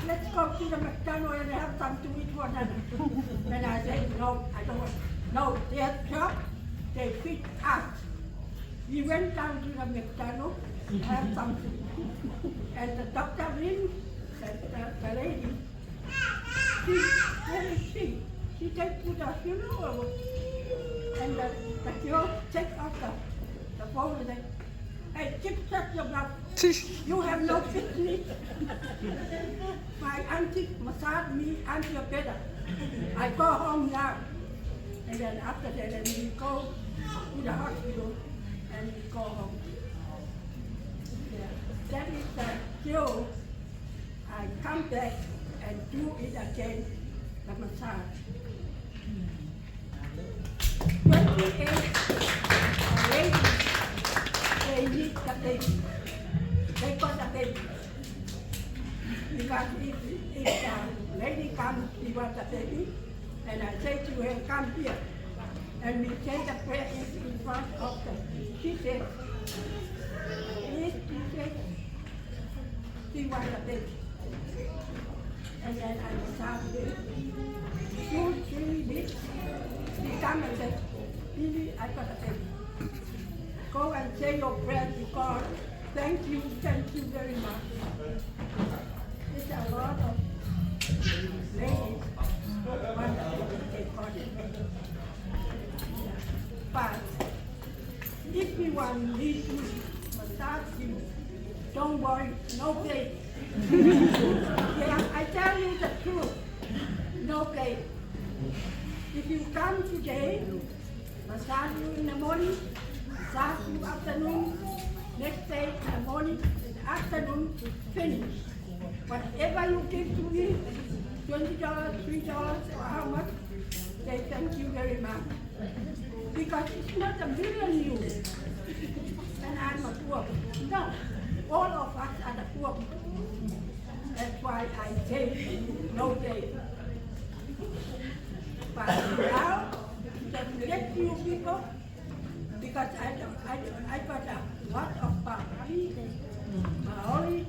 Speaker 8: Let's go to the McDonald's and have something to eat for dinner. And I said, no, I don't want. No, their job, they feed us. We went down to the McDonald's and have something. And the doctor Lili, the lady, where is she? She takes to the funeral. And the girl takes off the phone and says, hey, keep shut your mouth. You have no fitness. My auntie massaged me until better. I go home now. And then after that, then we go to the hospital and we go home. Yeah. That is the cure. I come back and do it again, the massage. 28 ladies, they need the baby. They got a baby. Because if the lady comes, she wants a baby, and I say to her, come here. And we say the prayer in front of them. She said, yes, she said, she wants a baby. And then I massage her. 2-3 weeks, she comes and says, Lili, I got a baby. Go and say your prayer to God. Thank you very much. It's a lot of ladies who want to take part in it. But if you want me to massage you, don't worry, no pay. Yeah, I tell you the truth, no pay. If you come today, massage you in the morning, massage you afternoon, next day in the morning, in the afternoon, finish. Whatever you give to me, $20, $3, or how much, they thank you very much. Because it's not a million you, and I'm a poor. No, all of us are the poor. That's why I say no day. But now, just let you people, because I got a lot of Bangladesh, Maori,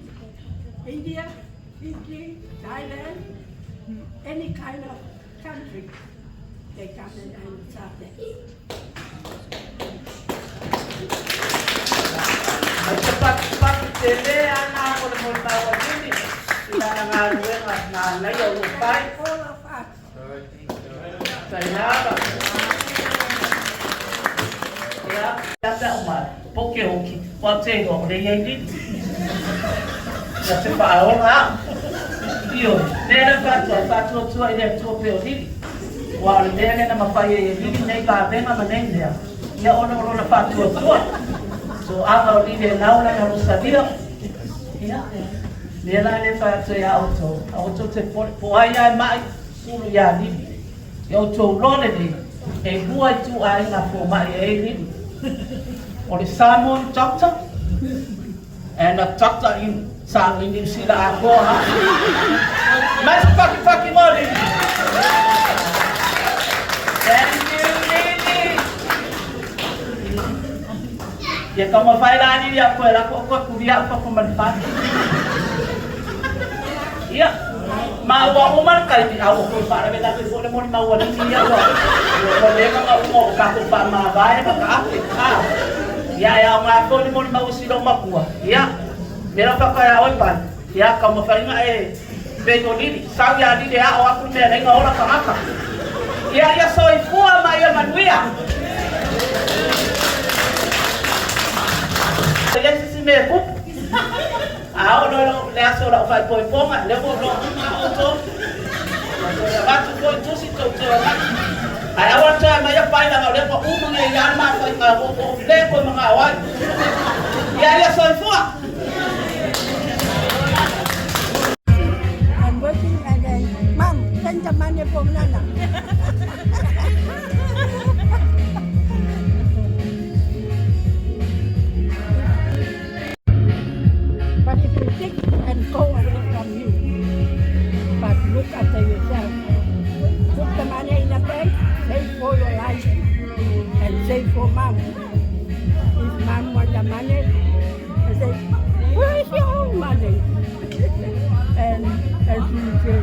Speaker 8: India, Fiji, Thailand, any kind of country, they come and I'm sorry.
Speaker 3: Cepat-cepat tele anak ko na mga tawag ini. Sila na nga na layo upay.
Speaker 8: All of us.
Speaker 3: Salamat. poke oki, wa te no le ye Lili. Ya te whaola. Io, nere whatua tua i le tua peo Lili. Wa le nere na mawhai e Lili nei ka venga ma nei lea. Ia ona rona whatua tua. So anga o Lili e nauna na rosalia. Ia, nera le whatua ia auto. Auto te poai ai mai, suru ia Lili. Ia auto lone ni, e bua i tu ai na po mai e Lili. O le Simon doctor, and a doctor in San Lili sila ako ha. Mas paki mo Lili. Thank you Lili. Ya kama faila ni dia ko la ko kuria ko manfaat. Iya. Ma wa umar kai di awu ko para beta ko le mo ma wa ni ya wa. Ko le ka mo ka ko pa ma vai ka ka. Ya ma ko ni mo ma usilo makua. Ya. Mera pa ka oi pan. Ya kama fainga e beto Lili. Sa ya Lili a o aku me renga ora ka maka. Ya soi fua ma ya manuia. Ya si me ku. Ah, no, le hace la fai poi ponga, le voy no auto. Va tu poi tu si tu. Ai awal ta ma ya pai na le ko mga ya ma fai ka o le ko mga awal. Ya soy fua.
Speaker 8: I'm working and then, Mom, send the money for Nana. But if you think and go away from you, but look after yourself, put the money in the bank, save for your life, and save for Mom. If Mom wants the money, I say, where is your own money? And she say,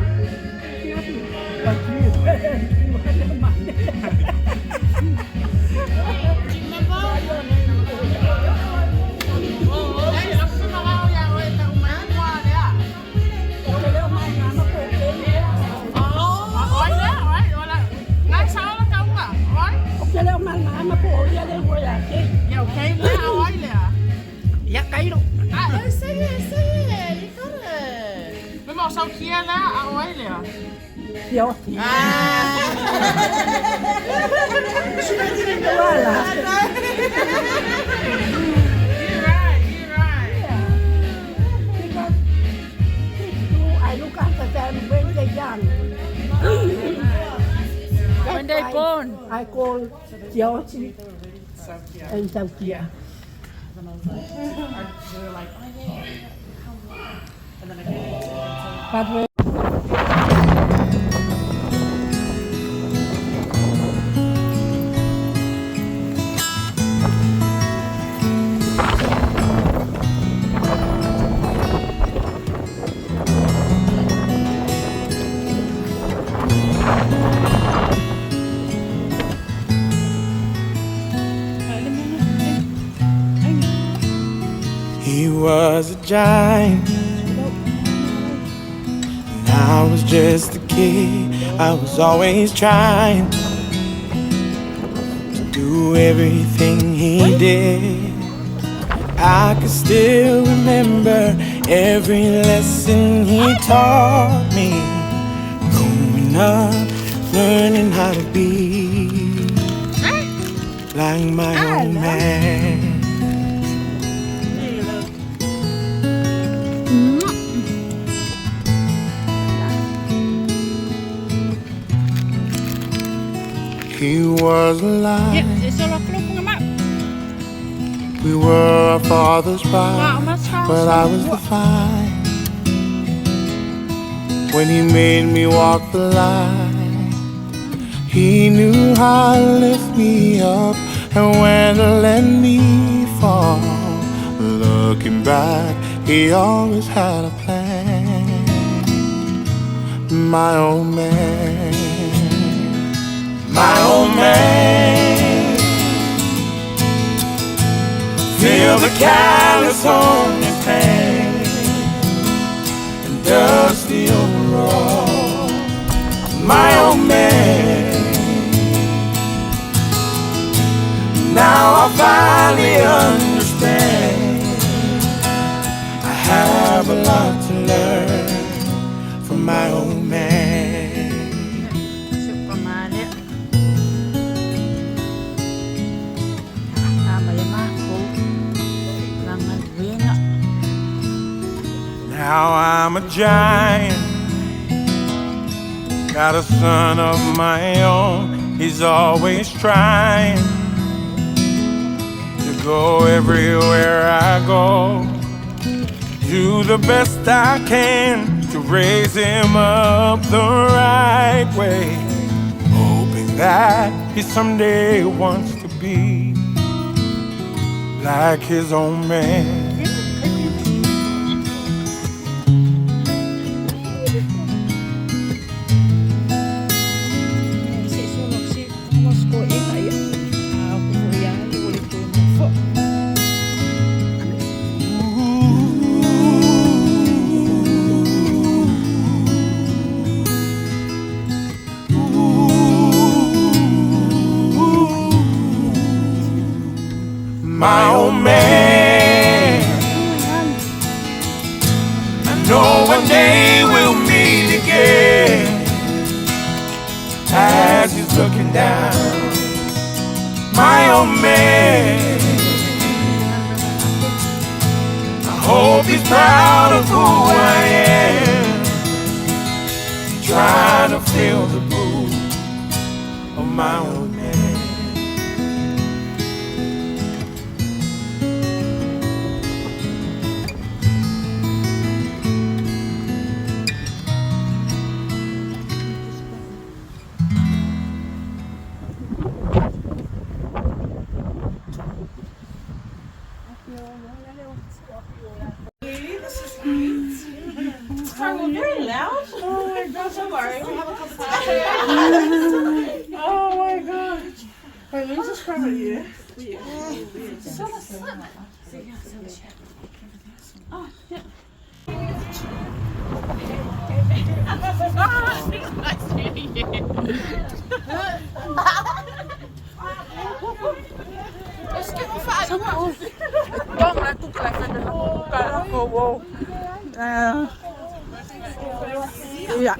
Speaker 8: but you want the money.
Speaker 1: Sao kia lá ao ấy nè.
Speaker 8: Siaosi.
Speaker 1: You're right.
Speaker 8: Because I look after them when they're young.
Speaker 2: When they born.
Speaker 8: I call Siaosi and Saukia. But when
Speaker 9: he was a giant, and I was just a kid. I was always trying to do everything he did. I can still remember every lesson he taught me. Growing up, learning how to be like my own man. He was alive. We were our father's bride, but I was the fire. When he made me walk the line, he knew how to lift me up and when to let me fall. Looking back, he always had a plan. My old man. My old man, feel the callus on his hand and dusty overall. My old man, now I finally understand Now I'm a giant, got a son of my own. He's always trying to go everywhere I go. Do the best I can to raise him up the right way, hoping that he someday wants to be like his own man. My old man, I know one day we'll meet again. As he's looking down, my old man, I hope he's proud of who I am. Trying to feel the mood of my old man.
Speaker 1: We're very loud. Oh my gosh, don't worry. We have a cup of tea. Oh my god. Wait, let me just grab it here. Oh, yeah. Nice meeting you. Con là cũng lại phải được cả cô bố. Dạ.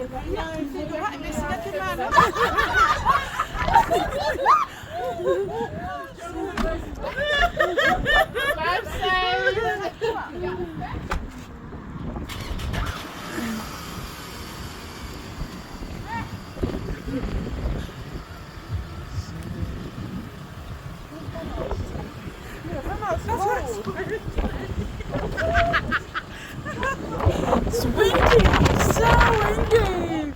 Speaker 1: It's windy, so windy.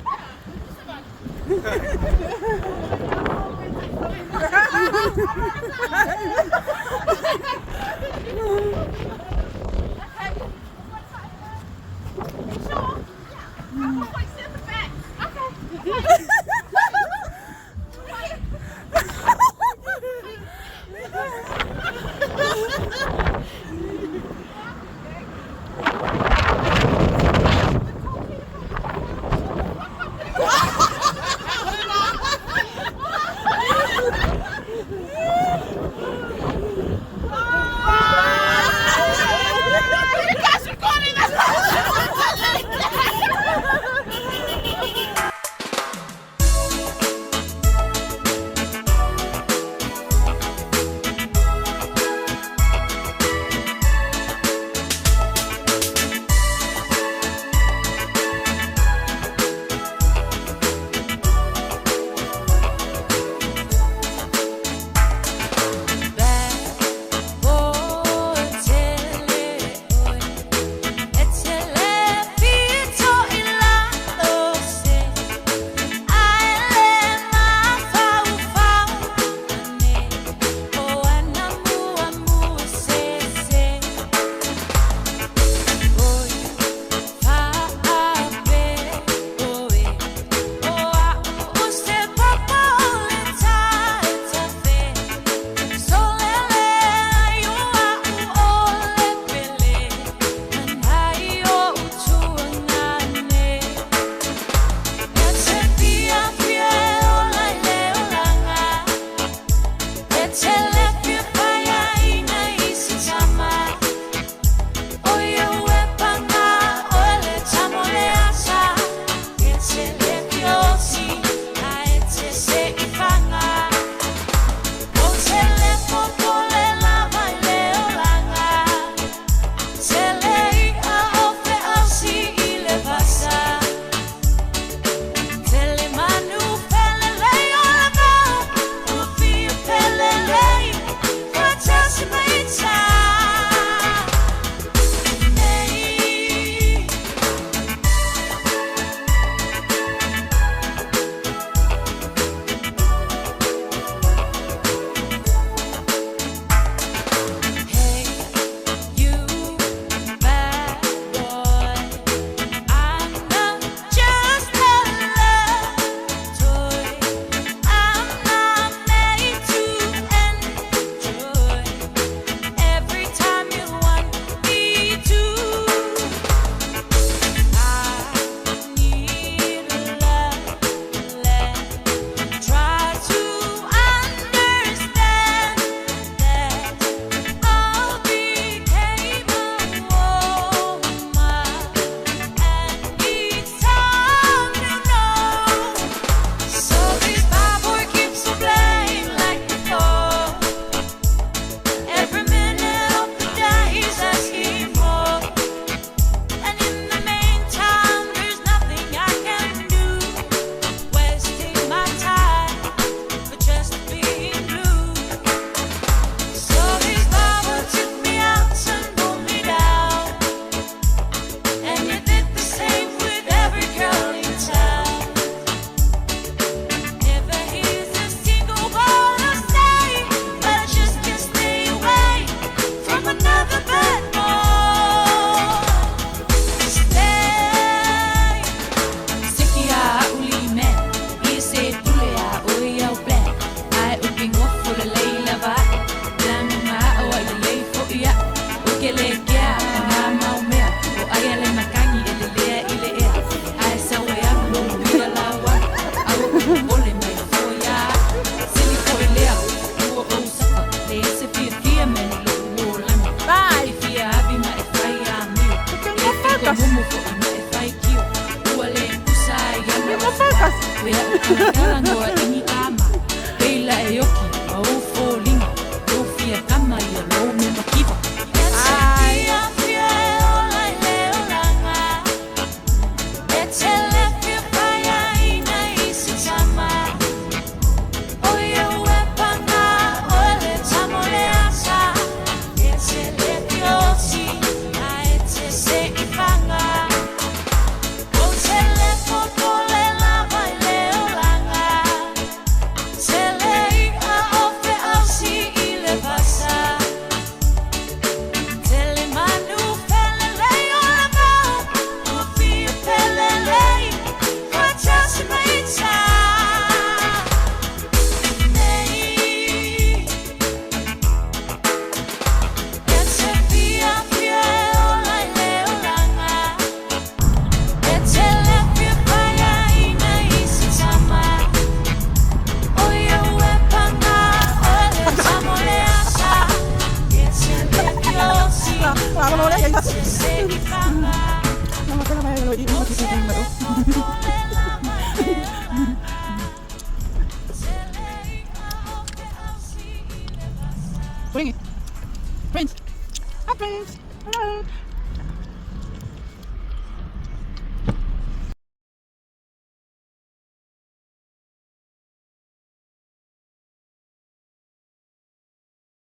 Speaker 2: Ila e oki, a o fōlinga, o fia kama i a lo me makiwa.
Speaker 1: Bring it. Prince. Hi, Prince. Hello.